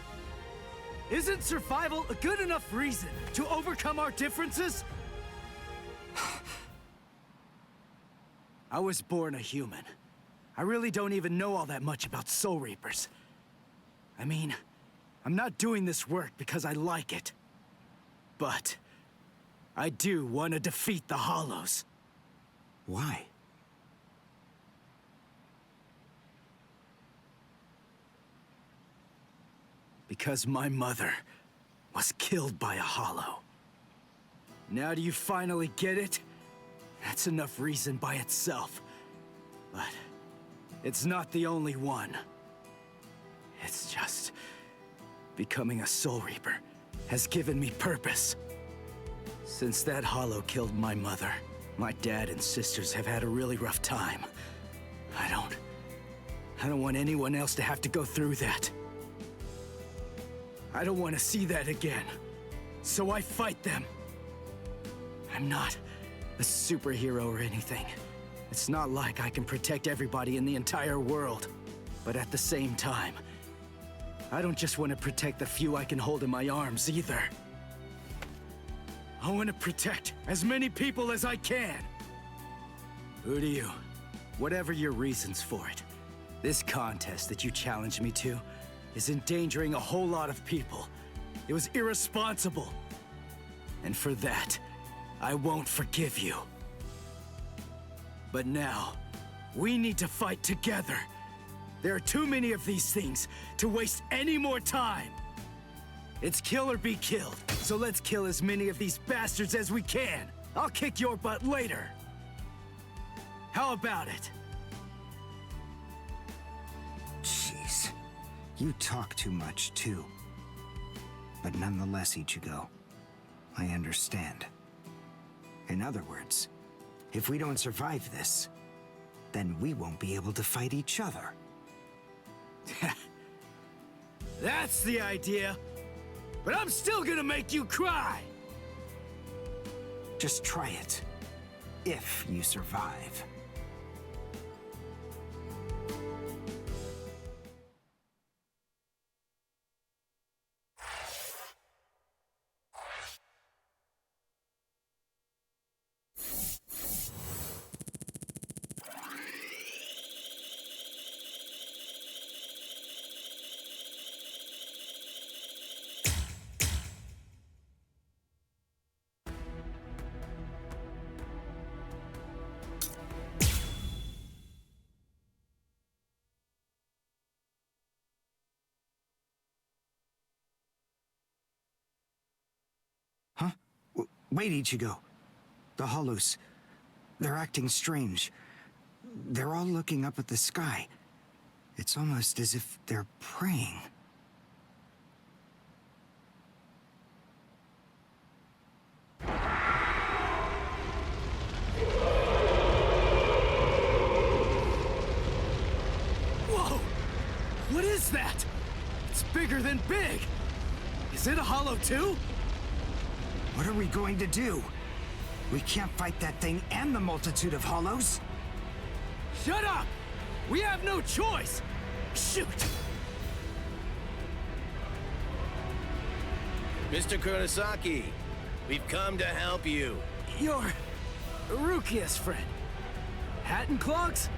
Isn't survival a good enough reason to overcome our differences? I was born a human. I really don't even know all that much about Soul Reapers. I mean, I'm not doing this work because I like it. But I do want to defeat the Hollows. Why? Because my mother was killed by a Hollow. Now do you finally get it? That's enough reason by itself. But it's not the only one. It's just becoming a Soul Reaper has given me purpose. Since that Hollow killed my mother, my dad and sisters have had a really rough time. I don't want anyone else to have to go through that. I don't want to see that again. So I fight them. I'm not a superhero or anything. It's not like I can protect everybody in the entire world. But at the same time, I don't just want to protect the few I can hold in my arms either. I want to protect as many people as I can. Who do you? Whatever your reasons for it, this contest that you challenged me to is endangering a whole lot of people. It was irresponsible. And for that, I won't forgive you. But now, we need to fight together. There are too many of these things to waste any more time. It's kill or be killed. So let's kill as many of these bastards as we can. I'll kick your butt later. How about it? Jeez. You talk too much, too. But nonetheless, Ichigo, I understand. In other words, if we don't survive this, then we won't be able to fight each other. That's the idea. But I'm still gonna make you cry! Just try it. If you survive. Huh? Wait, Ichigo. The Hollows. They're acting strange. They're all looking up at the sky. It's almost as if they're praying. Whoa! What is that? It's bigger than big! Is it a Hollow too? What are we going to do? We can't fight that thing and the multitude of Hollows. Shut up! We have no choice! Shoot! Mr. Kurosaki, we've come to help you. You're Rukia's friend. Hat and clogs?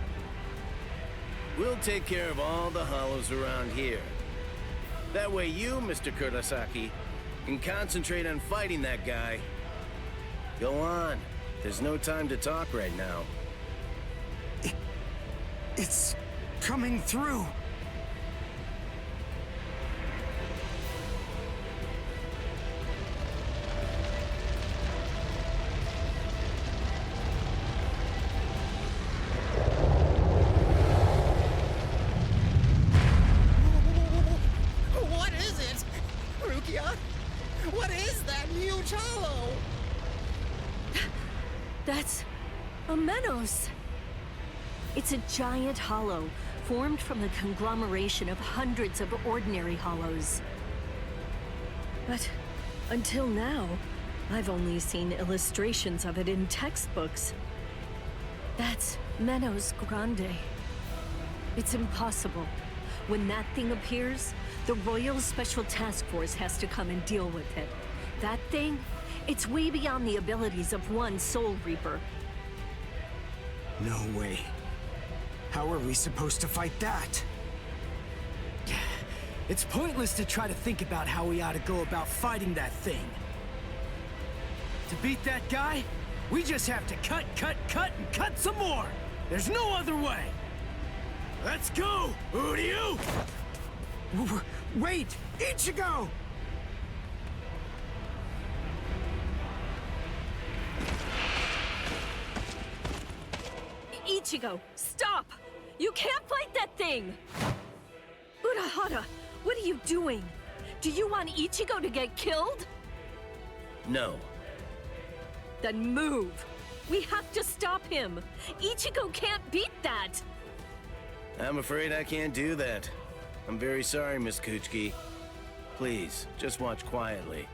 We'll take care of all the Hollows around here. That way you, Mr. Kurosaki, can concentrate on fighting that guy. Go on. There's no time to talk right now. It's coming through. What is it? Rukia? What is that huge hollow? That's a Menos. It's a giant hollow formed from the conglomeration of hundreds of ordinary hollows. But until now, I've only seen illustrations of it in textbooks. That's Menos Grande. It's impossible. When that thing appears, the Royal Special Task Force has to come and deal with it. That thing, it's way beyond the abilities of one Soul Reaper. No way. How are we supposed to fight that? It's pointless to try to think about how we ought to go about fighting that thing. To beat that guy, we just have to cut, and cut some more! There's no other way! Let's go! Who do you? Wait! Ichigo! Ichigo, stop! You can't fight that thing! Urahara, what are you doing? Do you want Ichigo to get killed? No. Then move! We have to stop him! Ichigo can't beat that! I'm afraid I can't do that. I'm very sorry, Miss Kuchiki. Please, just watch quietly.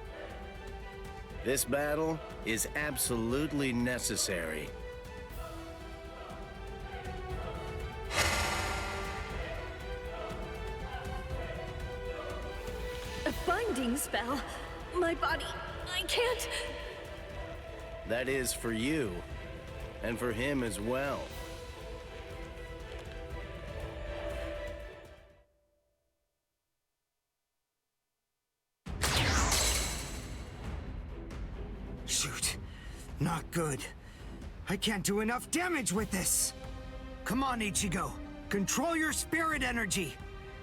This battle is absolutely necessary. A binding spell? My body... I can't... That is for you, and for him as well. Shoot. Not good. I can't do enough damage with this. Come on, Ichigo. Control your spirit energy.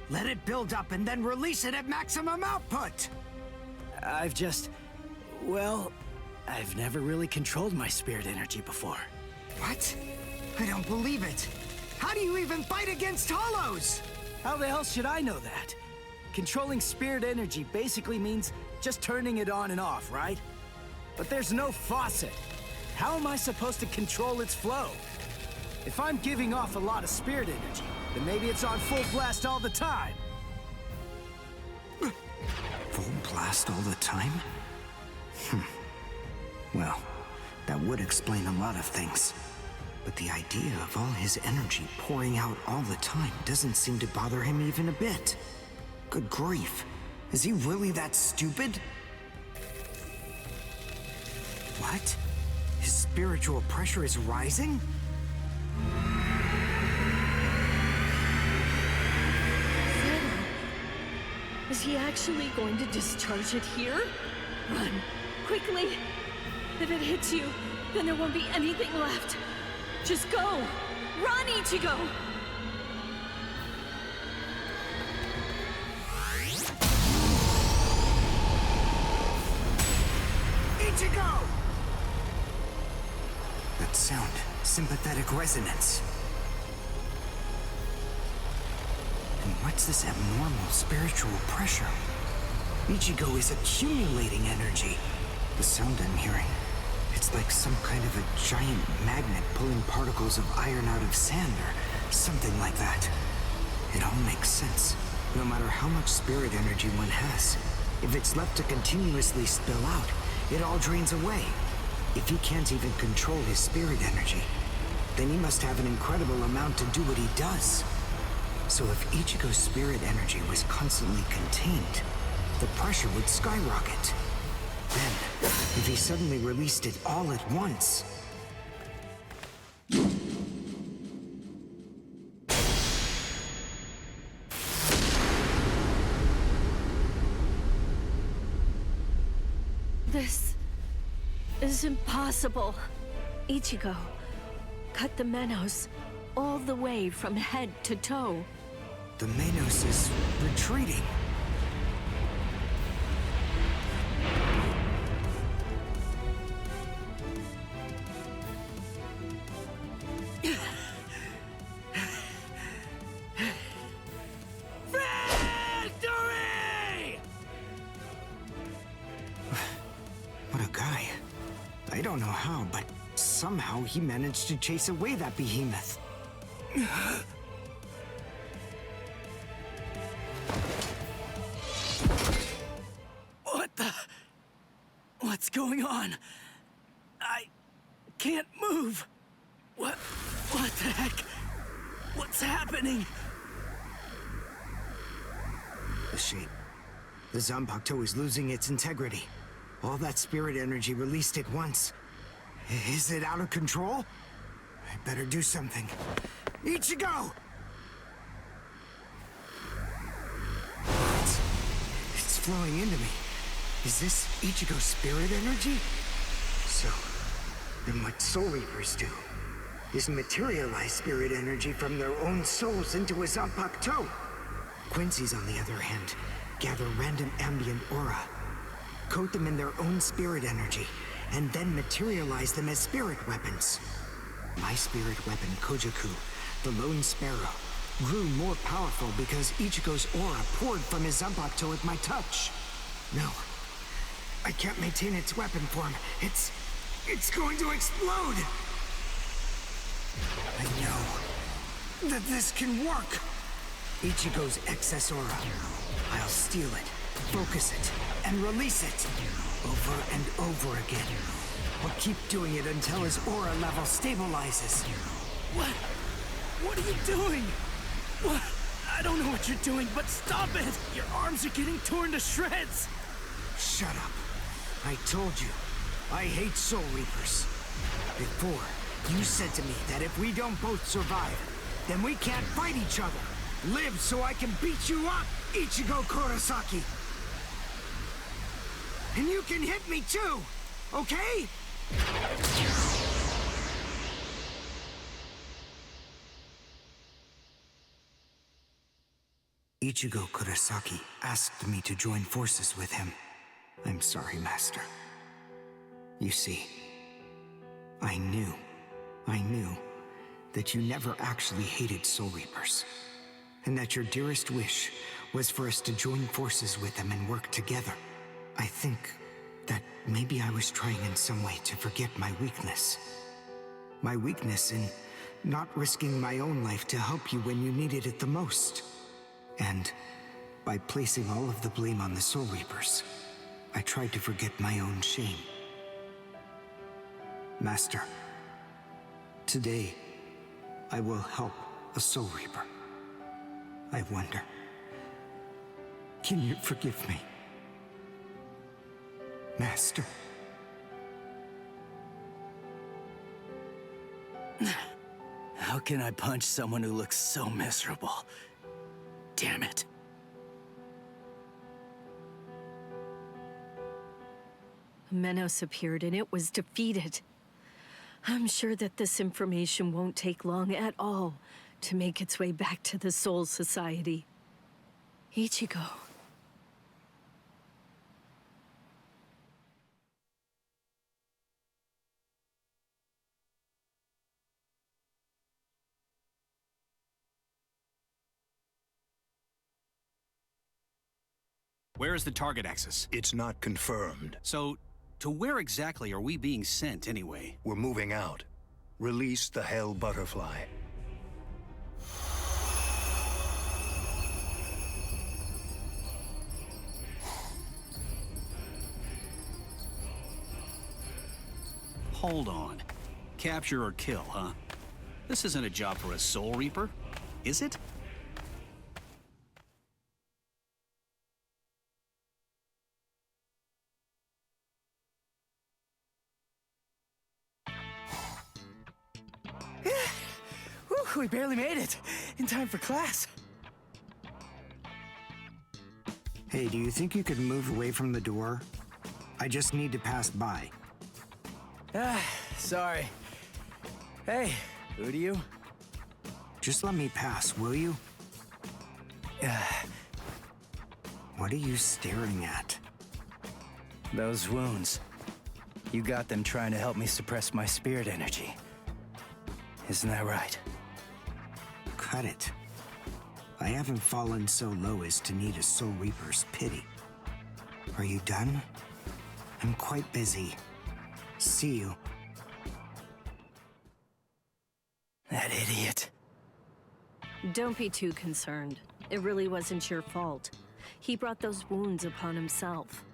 Let it build up and then release it at maximum output. I've just... well, I've never really controlled my spirit energy before. What? I don't believe it. How do you even fight against hollows? How the hell should I know that? Controlling spirit energy basically means just turning it on and off, right? But there's no faucet. How am I supposed to control its flow? If I'm giving off a lot of spirit energy, then maybe it's on full blast all the time. Full blast all the time? Well, that would explain a lot of things. But the idea of all his energy pouring out all the time doesn't seem to bother him even a bit. Good grief. Is he really that stupid? What? His spiritual pressure is rising? Is he actually going to discharge it here? Run! Quickly! If it hits you, then there won't be anything left. Just go! Run, Ichigo! Ichigo! That sound, sympathetic resonance. And what's this abnormal spiritual pressure? Ichigo is accumulating energy. The sound I'm hearing, it's like some kind of a giant magnet pulling particles of iron out of sand or something like that. It all makes sense. No matter how much spirit energy one has, if it's left to continuously spill out, it all drains away. If he can't even control his spirit energy, then he must have an incredible amount to do what he does. So if Ichigo's spirit energy was constantly contained, the pressure would skyrocket. Then, if he suddenly released it all at once... This is impossible. Ichigo, cut the Menos all the way from head to toe. The Menos is retreating. Victory! What a guy. I don't know how, but somehow he managed to chase away that behemoth. What the... what's going on? I can't move. What the heck? What's happening? The shape. The Zanpakuto is losing its integrity. All that spirit energy released at once. Is it out of control? I better do something. Ichigo! It's flowing into me. Is this Ichigo's spirit energy? So, then what Soul Reapers do is materialize spirit energy from their own souls into a Zanpakuto. Quincy's, on the other hand, gather random ambient aura, coat them in their own spirit energy, and then materialize them as spirit weapons. My spirit weapon, Kojaku, the Lone Sparrow, grew more powerful because Ichigo's aura poured from his Zanpakuto at my touch. No, I can't maintain its weapon form. It's going to explode! I know that this can work! Ichigo's excess aura. I'll steal it, focus it, and release it. Over and over again. I'll keep doing it until his aura level stabilizes. What are you doing? What? I don't know what you're doing, but stop it! Your arms are getting torn to shreds! Shut up. I told you, I hate Soul Reapers. Before, you said to me that if we don't both survive, then we can't fight each other. Live so I can beat you up, Ichigo Kurosaki! And you can hit me too, okay? Ichigo Kurosaki asked me to join forces with him. I'm sorry, Master. You see, I knew that you never actually hated Soul Reapers, and that your dearest wish was for us to join forces with them and work together. I think that maybe I was trying in some way to forget my weakness. My weakness in not risking my own life to help you when you needed it the most. And by placing all of the blame on the Soul Reapers, I tried to forget my own shame. Master, today, I will help a Soul Reaper. I wonder, can you forgive me? Master. How can I punch someone who looks so miserable? Damn it. Menos appeared and it was defeated. I'm sure that this information won't take long at all to make its way back to the Soul Society. Ichigo. Where is the target axis? It's not confirmed. So, to where exactly are we being sent anyway? We're moving out. Release the Hell Butterfly. Hold on. Capture or kill, huh? This isn't a job for a Soul Reaper, is it? We barely made it. In time for class. Hey, do you think you could move away from the door? I just need to pass by. Sorry. Hey, who do you? Just let me pass, will you? What are you staring at? Those wounds. You got them trying to help me suppress my spirit energy. Isn't that right? Cut it. I haven't fallen so low as to need a Soul Reaper's pity. Are you done? I'm quite busy. See you. That idiot. Don't be too concerned. It really wasn't your fault. He brought those wounds upon himself.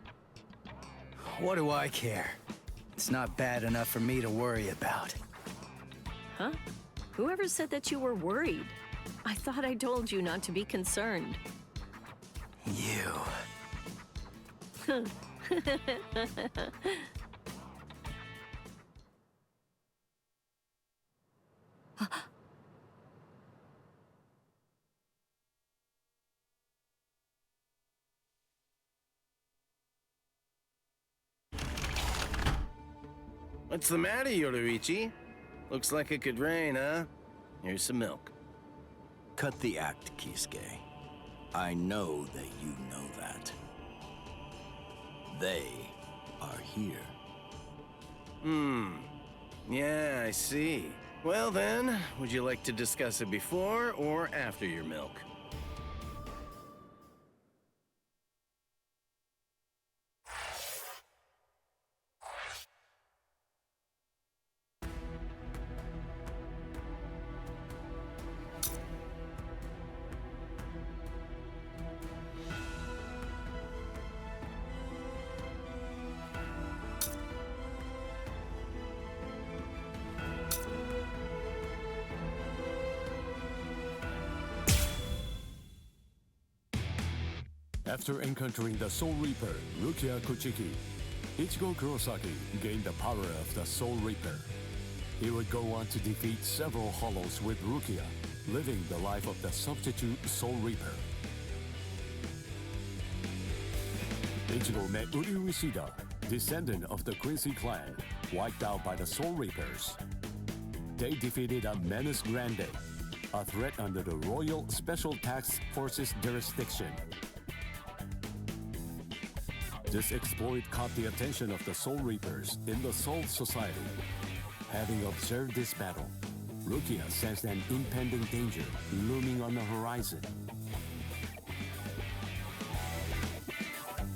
What do I care? It's not bad enough for me to worry about. Huh? Whoever said that you were worried? I thought I told you not to be concerned. You. What's the matter, Yoruichi? Looks like it could rain, huh? Here's some milk. Cut the act, Kisuke. I know that you know that. They are here. Yeah, I see. Well then, would you like to discuss it before or after your milk? After encountering the Soul Reaper, Rukia Kuchiki, Ichigo Kurosaki gained the power of the Soul Reaper. He would go on to defeat several Hollows with Rukia, living the life of the substitute Soul Reaper. Ichigo met Uryu Ishida, descendant of the Quincy clan, wiped out by the Soul Reapers. They defeated a Menace Grande, a threat under the Royal Special Task Forces jurisdiction. This exploit caught the attention of the Soul Reapers in the Soul Society. Having observed this battle, Rukia sensed an impending danger looming on the horizon.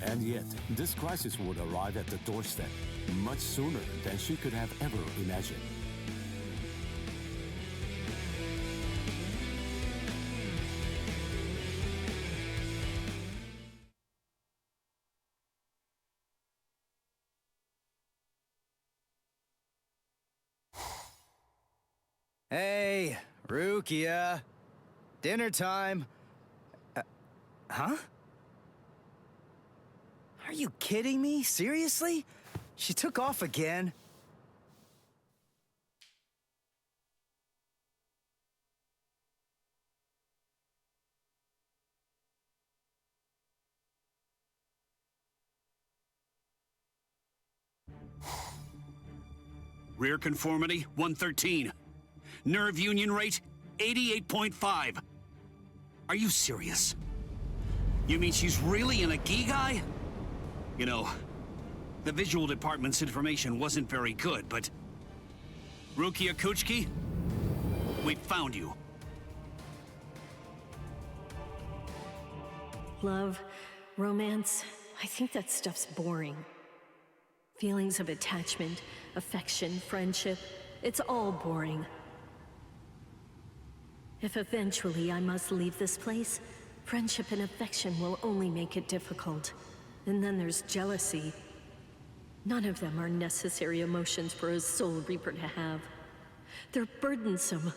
And yet, this crisis would arrive at the doorstep much sooner than she could have ever imagined. Hey, Rukia. Dinner time. Huh? Are you kidding me? Seriously? She took off again. Rear conformity, 113. Nerve union rate, 88.5. Are you serious? You mean she's really in a Gigai? You know, the visual department's information wasn't very good, but... Rukia Kuchiki, we found you. Love, romance, I think that stuff's boring. Feelings of attachment, affection, friendship, it's all boring. If eventually I must leave this place, friendship and affection will only make it difficult. And then there's jealousy. None of them are necessary emotions for a Soul Reaper to have. They're burdensome,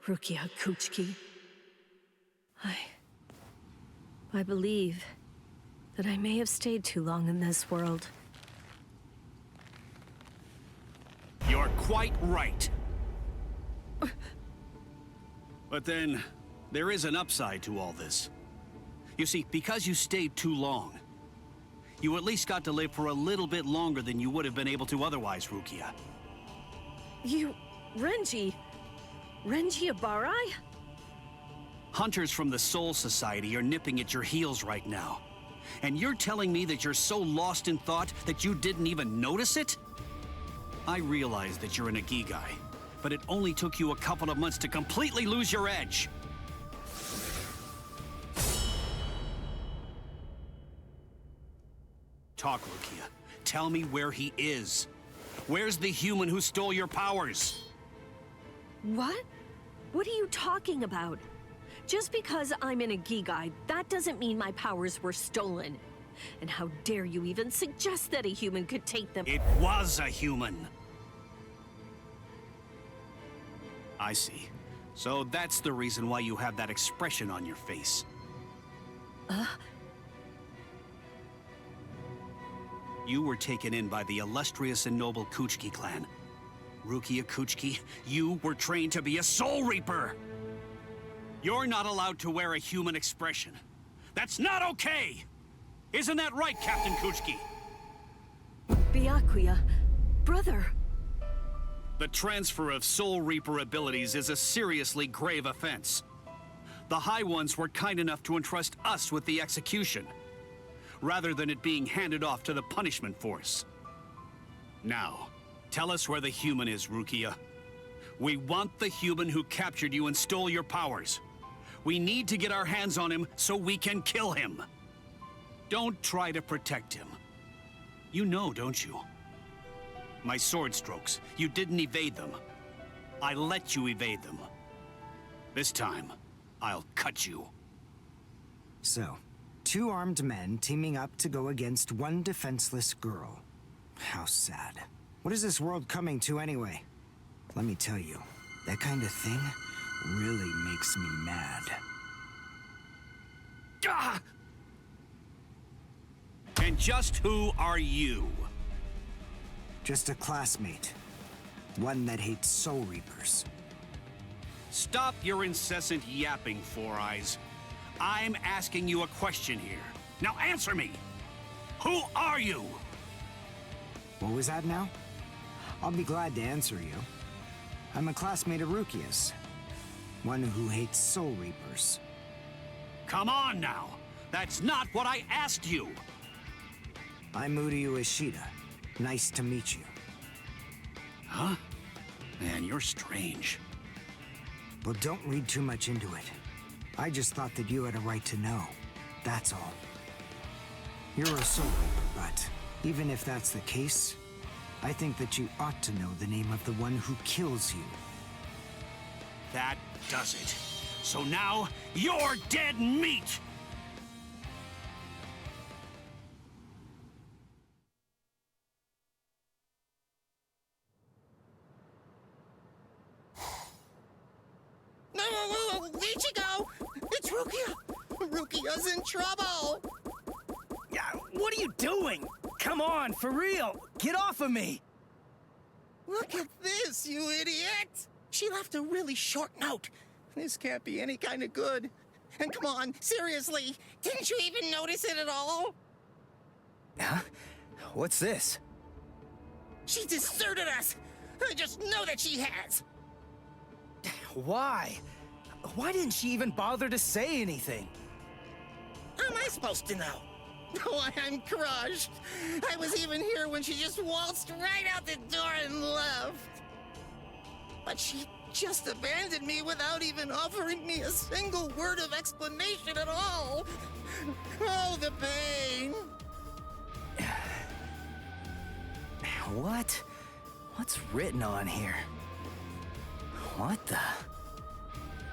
Rukia Kuchiki. I believe that I may have stayed too long in this world. You're quite right. But then, there is an upside to all this. You see, because you stayed too long, you at least got to live for a little bit longer than you would have been able to otherwise, Rukia. Renji Abarai? Hunters from the Soul Society are nipping at your heels right now. And you're telling me that you're so lost in thought that you didn't even notice it? I realize that you're in a Gigai, but it only took you a couple of months to completely lose your edge. Talk, Rukia. Tell me where he is. Where's the human who stole your powers? What? What are you talking about? Just because I'm in a Gigai, that doesn't mean my powers were stolen. And how dare you even suggest that a human could take them? It was a human. I see. So that's the reason why you have that expression on your face. You were taken in by the illustrious and noble Kuchiki clan. Rukia Kuchiki, you were trained to be a Soul Reaper! You're not allowed to wear a human expression. That's not okay! Isn't that right, Captain Kuchiki? Byakuya, brother. The transfer of Soul Reaper abilities is a seriously grave offense. The High Ones were kind enough to entrust us with the execution, rather than it being handed off to the punishment force. Now, tell us where the human is, Rukia. We want the human who captured you and stole your powers. We need to get our hands on him so we can kill him. Don't try to protect him. You know, don't you? My sword strokes, you didn't evade them. I let you evade them. This time, I'll cut you. So, two armed men teaming up to go against one defenseless girl. How sad. What is this world coming to anyway? Let me tell you, that kind of thing really makes me mad. Ah! And just who are you? Just a classmate. One that hates Soul Reapers. Stop your incessant yapping, Four Eyes. I'm asking you a question here. Now answer me! Who are you? What was that now? I'll be glad to answer you. I'm a classmate of Rukia's. One who hates Soul Reapers. Come on now! That's not what I asked you! I'm Uryu Ishida. Nice to meet you. Huh? Man, you're strange. Well, don't read too much into it. I just thought that you had a right to know. That's all. You're a soul reaper, but even if that's the case, I think that you ought to know the name of the one who kills you. That does it. So now, you're dead meat! No, Ichigo! It's Rukia! Rukia's in trouble! Yeah, what are you doing? Come on, for real! Get off of me! Look at this, you idiot! She left a really short note. This can't be any kind of good. And come on, seriously, didn't you even notice it at all? Huh? What's this? She deserted us! I just know that she has! Why? Why didn't she even bother to say anything? How am I supposed to know? Oh, I'm crushed. I was even here when she just waltzed right out the door and left. But she just abandoned me without even offering me a single word of explanation at all. Oh, the pain. What? What's written on here? What the?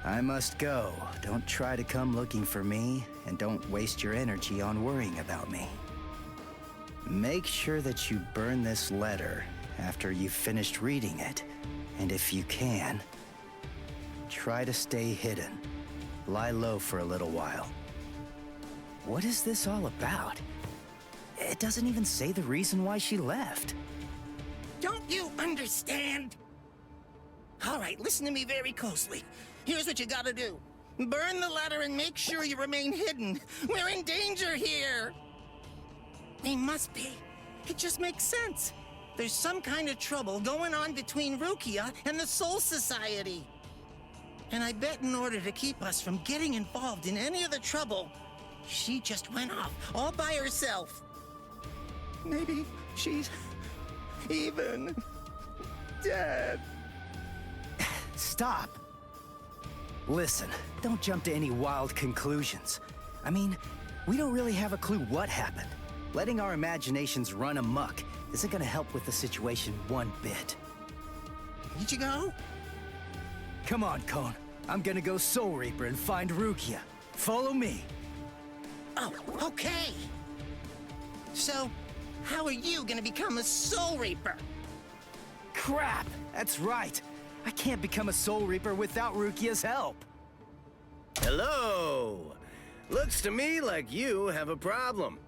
I must go. Don't try to come looking for me, and don't waste your energy on worrying about me. Make sure that you burn this letter after you've finished reading it, and if you can, try to stay hidden. Lie low for a little while. What is this all about? It doesn't even say the reason why she left. Don't you understand? All right, listen to me very closely. Here's what you gotta do. Burn the letter and make sure you remain hidden. We're in danger here. They must be. It just makes sense. There's some kind of trouble going on between Rukia and the Soul Society. And I bet in order to keep us from getting involved in any of the trouble, she just went off all by herself. Maybe she's even dead. Stop. Listen, don't jump to any wild conclusions. I mean, we don't really have a clue what happened. Letting our imaginations run amok isn't gonna help with the situation one bit. Ichigo? Come on, Kon. I'm gonna go Soul Reaper and find Rukia. Follow me. Oh, okay. So, how are you gonna become a Soul Reaper? Crap! That's right. I can't become a Soul Reaper without Rukia's help. Hello! Looks to me like you have a problem.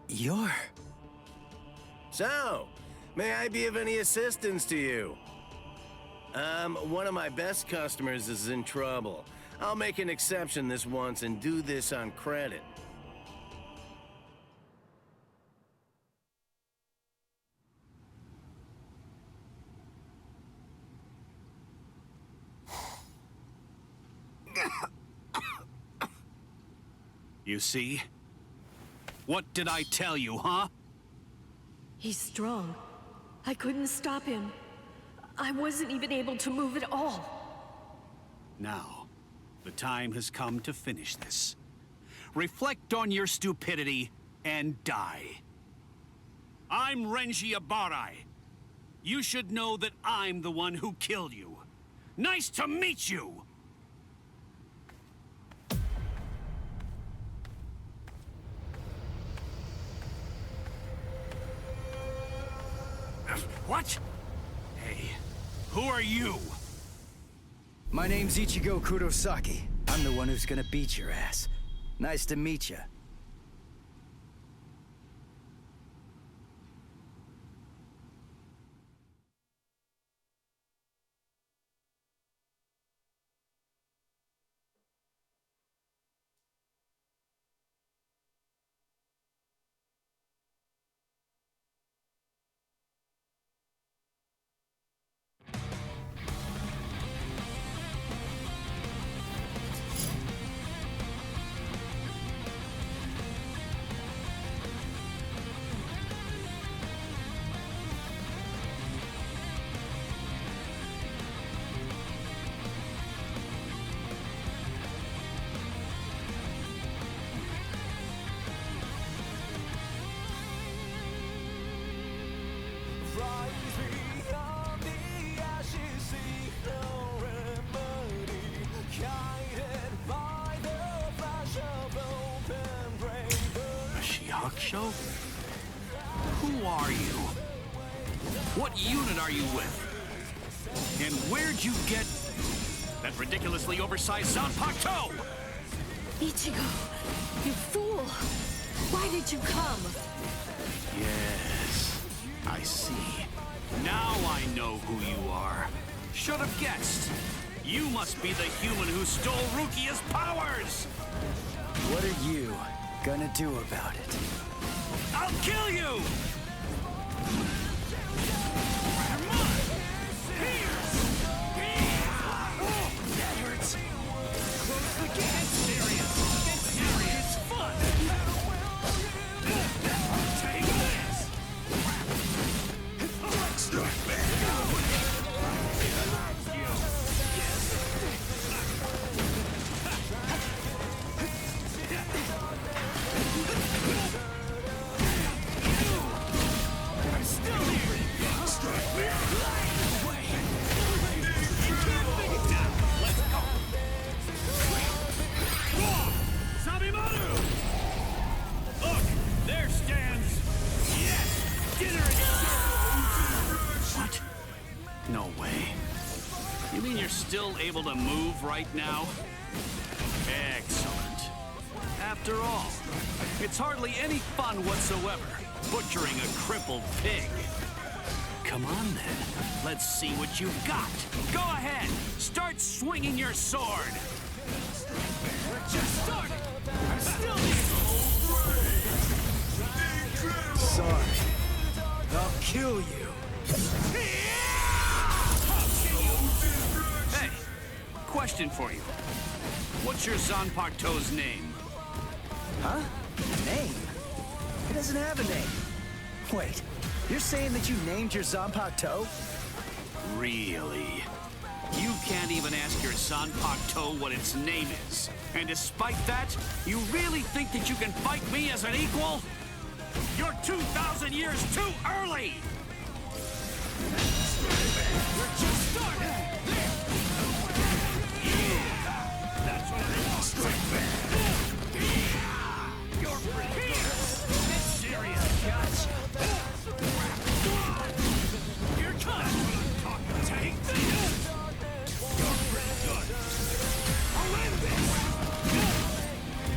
You're... So, may I be of any assistance to you? One of my best customers is in trouble. I'll make an exception this once and do this on credit. You see? What did I tell you, huh? He's strong. I couldn't stop him. I wasn't even able to move at all. Now, the time has come to finish this. Reflect on your stupidity and die. I'm Renji Abarai. You should know that I'm the one who killed you. Nice to meet you! What? Hey, who are you? My name's Ichigo Kurosaki. I'm the one who's gonna beat your ass. Nice to meet you. show? Who are you? What unit are you with? And where'd you get that ridiculously oversized Zanpakuto? Ichigo, you fool! Why did you come? Yes, I see. Now I know who you are. Should have guessed. You must be the human who stole Rukia's powers! What are you gonna do about it? I'll kill you! That hurts. Close the gap. Get serious. Get serious. Fun. Take this. Strike back. I'm still here. Strike back. Let's go. Sabimaru! Look, there stands. Yes, dinner is served. What? No way. You mean you're still able to move right now? Excellent. After all, it's hardly any fun whatsoever butchering a crippled pig. Come on then, let's see what you've got. Go ahead, start swinging your sword. We're just starting. I'm still here. Sorry. I'll kill you. Hey, question for you. What's your Zanpakuto's name? Huh? Name? It doesn't have a name. Wait, you're saying that you named your Zanpakuto? Really? You can't even ask your Zanpakuto what its name is. And despite that, you really think that you can fight me as an equal? You're 2,000 years too early! We're just starting! Yeah! That's what I strike back! You're pretty good! Get serious! Gotcha! You're cut! Take this! You're pretty good! I'll end this!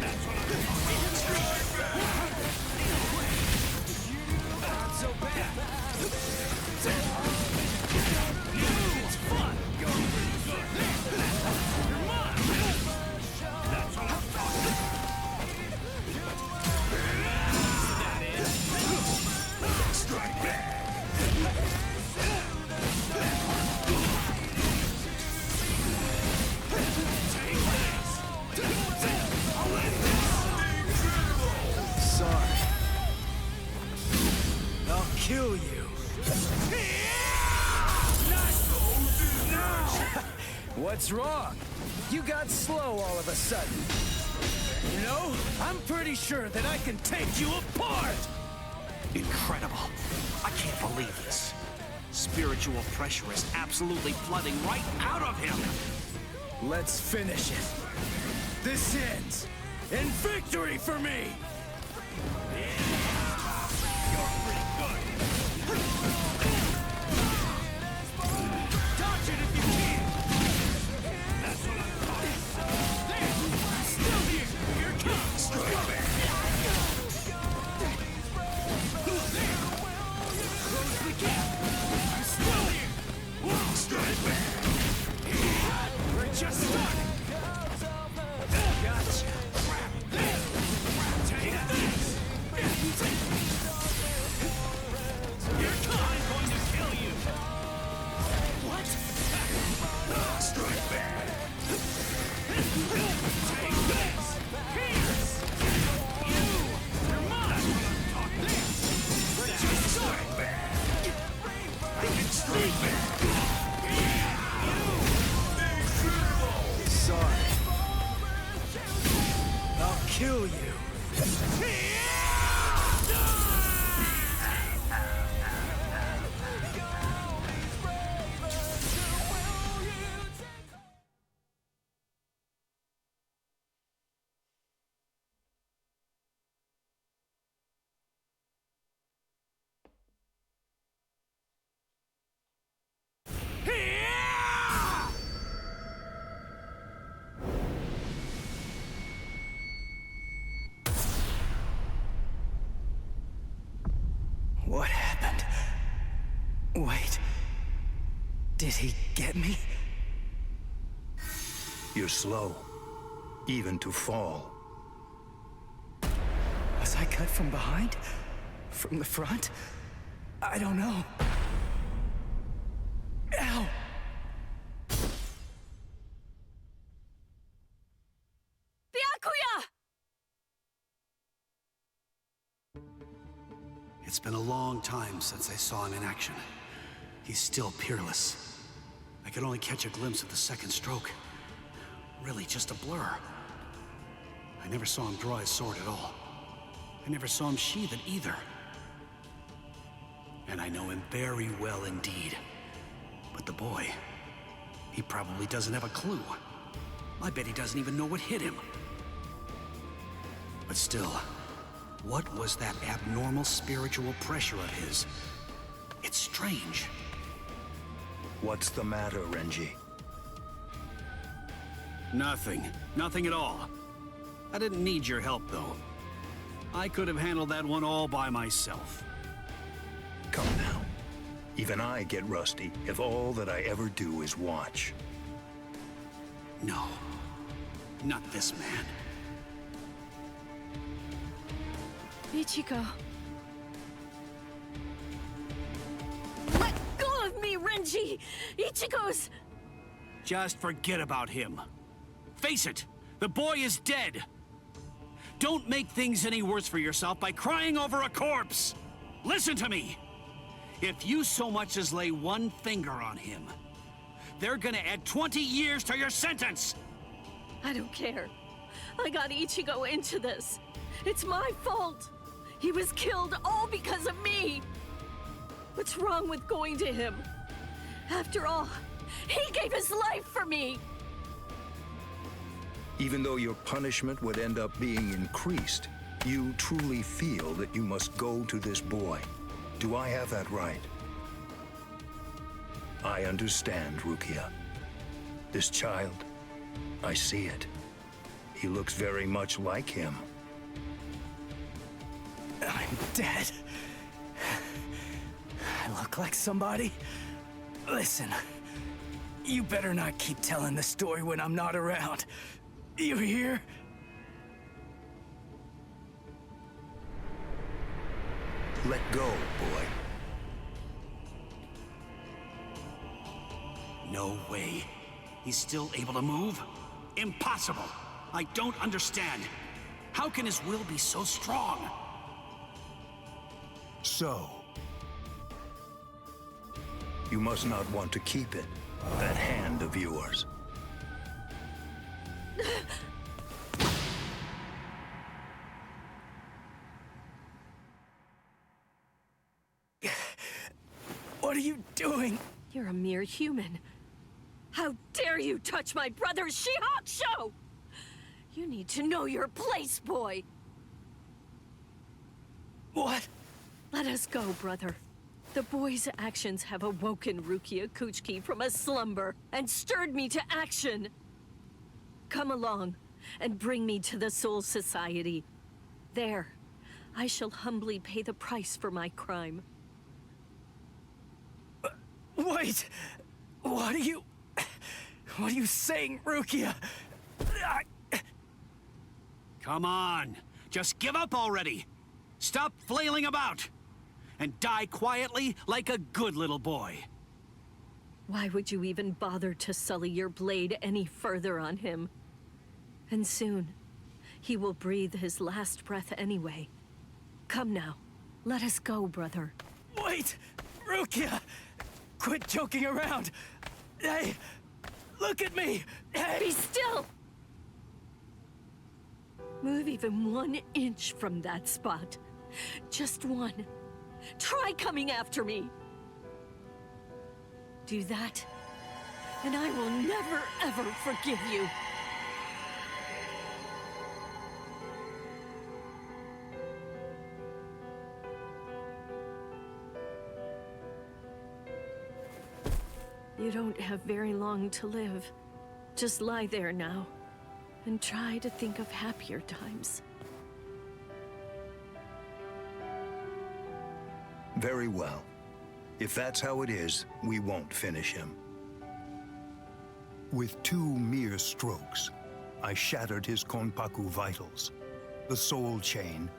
That's what I'm talking strike back! Not so bad! It's fun! You're pretty good! You're mine! That's what I'm talking That is... Strike back! Take this! I'll end this! Sorry. I'll kill you. What's wrong? You got slow all of a sudden. You know, I'm pretty sure that I can take you apart! Incredible. I can't believe this. Spiritual pressure is absolutely flooding right out of him. Let's finish it. This ends in victory for me! Dodge it if you can! That's what I'm talking. There! I'm still here! Here it comes! Strike back! There! Close the gap! I'm still here! Strike back! We're just starting! Gotcha! There! Take this! Here it comes! I'm going to kill you! What? Strike back! Take this! Here! You! You're mine! Let's just strike back! I can strike back! Sorry. I'll kill you. Did he get me? You're slow, even to fall. Was I cut from behind? From the front? I don't know. Ow! Byakuya! It's been a long time since I saw him in action. He's still peerless. I could only catch a glimpse of the second stroke. Really just a blur. I never saw him draw his sword at all. I never saw him sheath it either. And I know him very well indeed. But the boy, he probably doesn't have a clue. I bet he doesn't even know what hit him. But still, what was that abnormal spiritual pressure of his? It's strange. What's the matter, Renji? Nothing. Nothing at all. I didn't need your help, though. I could have handled that one all by myself. Come now. Even I get rusty if all that I ever do is watch. No. Not this man. Ichigo. Let go of me, Renji! Ichigo's... Just forget about him. Face it, the boy is dead. Don't make things any worse for yourself by crying over a corpse. Listen to me. If you so much as lay one finger on him, they're gonna add 20 years to your sentence. I don't care. I got Ichigo into this. It's my fault. He was killed all because of me. What's wrong with going to him? After all, he gave his life for me. Even though your punishment would end up being increased, you truly feel that you must go to this boy. Do I have that right? I understand, Rukia. This child, I see it. He looks very much like him. I'm dead. I look like somebody? Listen, you better not keep telling the story when I'm not around. You hear? Let go, boy. No way. He's still able to move? Impossible. I don't understand. How can his will be so strong? So, you must not want to keep it, that hand of yours. What are you doing? You're a mere human. How dare you touch my brother's Shihakusho! You need to know your place, boy. What? Let us go, brother. The boy's actions have awoken Rukia Kuchiki from a slumber and stirred me to action. Come along and bring me to the Soul Society. There, I shall humbly pay the price for my crime. Wait! What are you saying, Rukia? Come on, just give up already. Stop flailing about. And die quietly like a good little boy. Why would you even bother to sully your blade any further on him? And soon, he will breathe his last breath anyway. Come now, let us go, brother. Wait! Rukia! Quit joking around! Hey! Look at me! Hey! Be still! Move even 1 inch from that spot. Just one. Try coming after me. Do that, and I will never, ever forgive you. You don't have very long to live. Just lie there now, and try to think of happier times. Very well. If that's how it is, we won't finish him. With 2 mere strokes, I shattered his Konpaku vitals, the soul chain,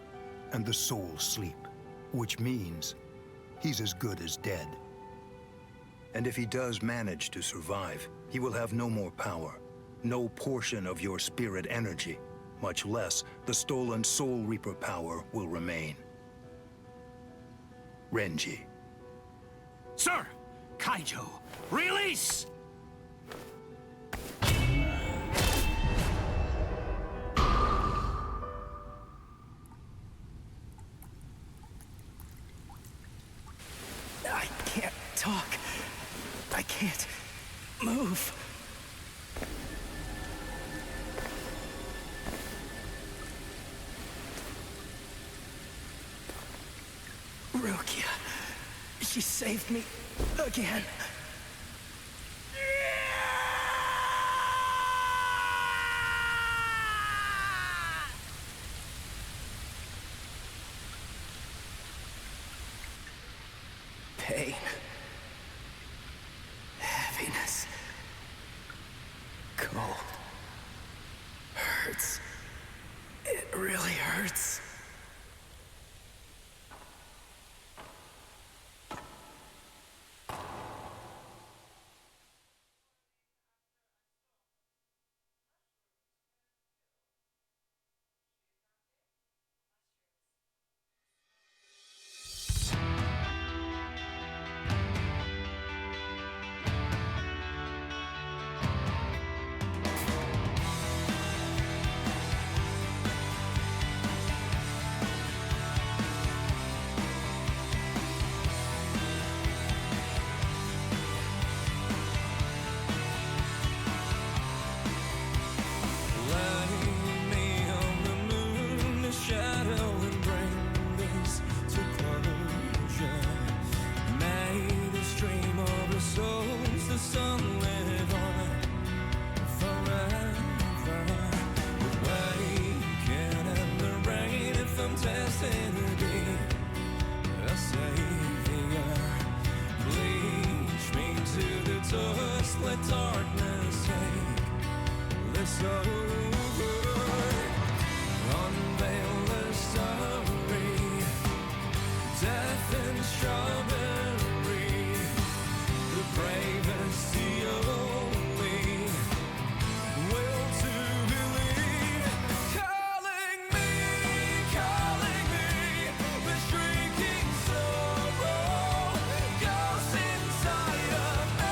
and the soul sleep, which means he's as good as dead. And if he does manage to survive, he will have no more power, no portion of your spirit energy, much less the stolen Soul Reaper power will remain. Renji. Sir! Kaijo, release! I can't talk. I can't move. Rukia, she saved me again. Pain. Heaviness. Cold. Hurts. It really hurts. Let darkness take this over. Unveil the story. Death and strawberry. The bravest, the only will to believe. Calling me, the shrieking sorrow. Ghosts inside of me.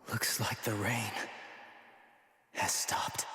Looks like the rain has stopped.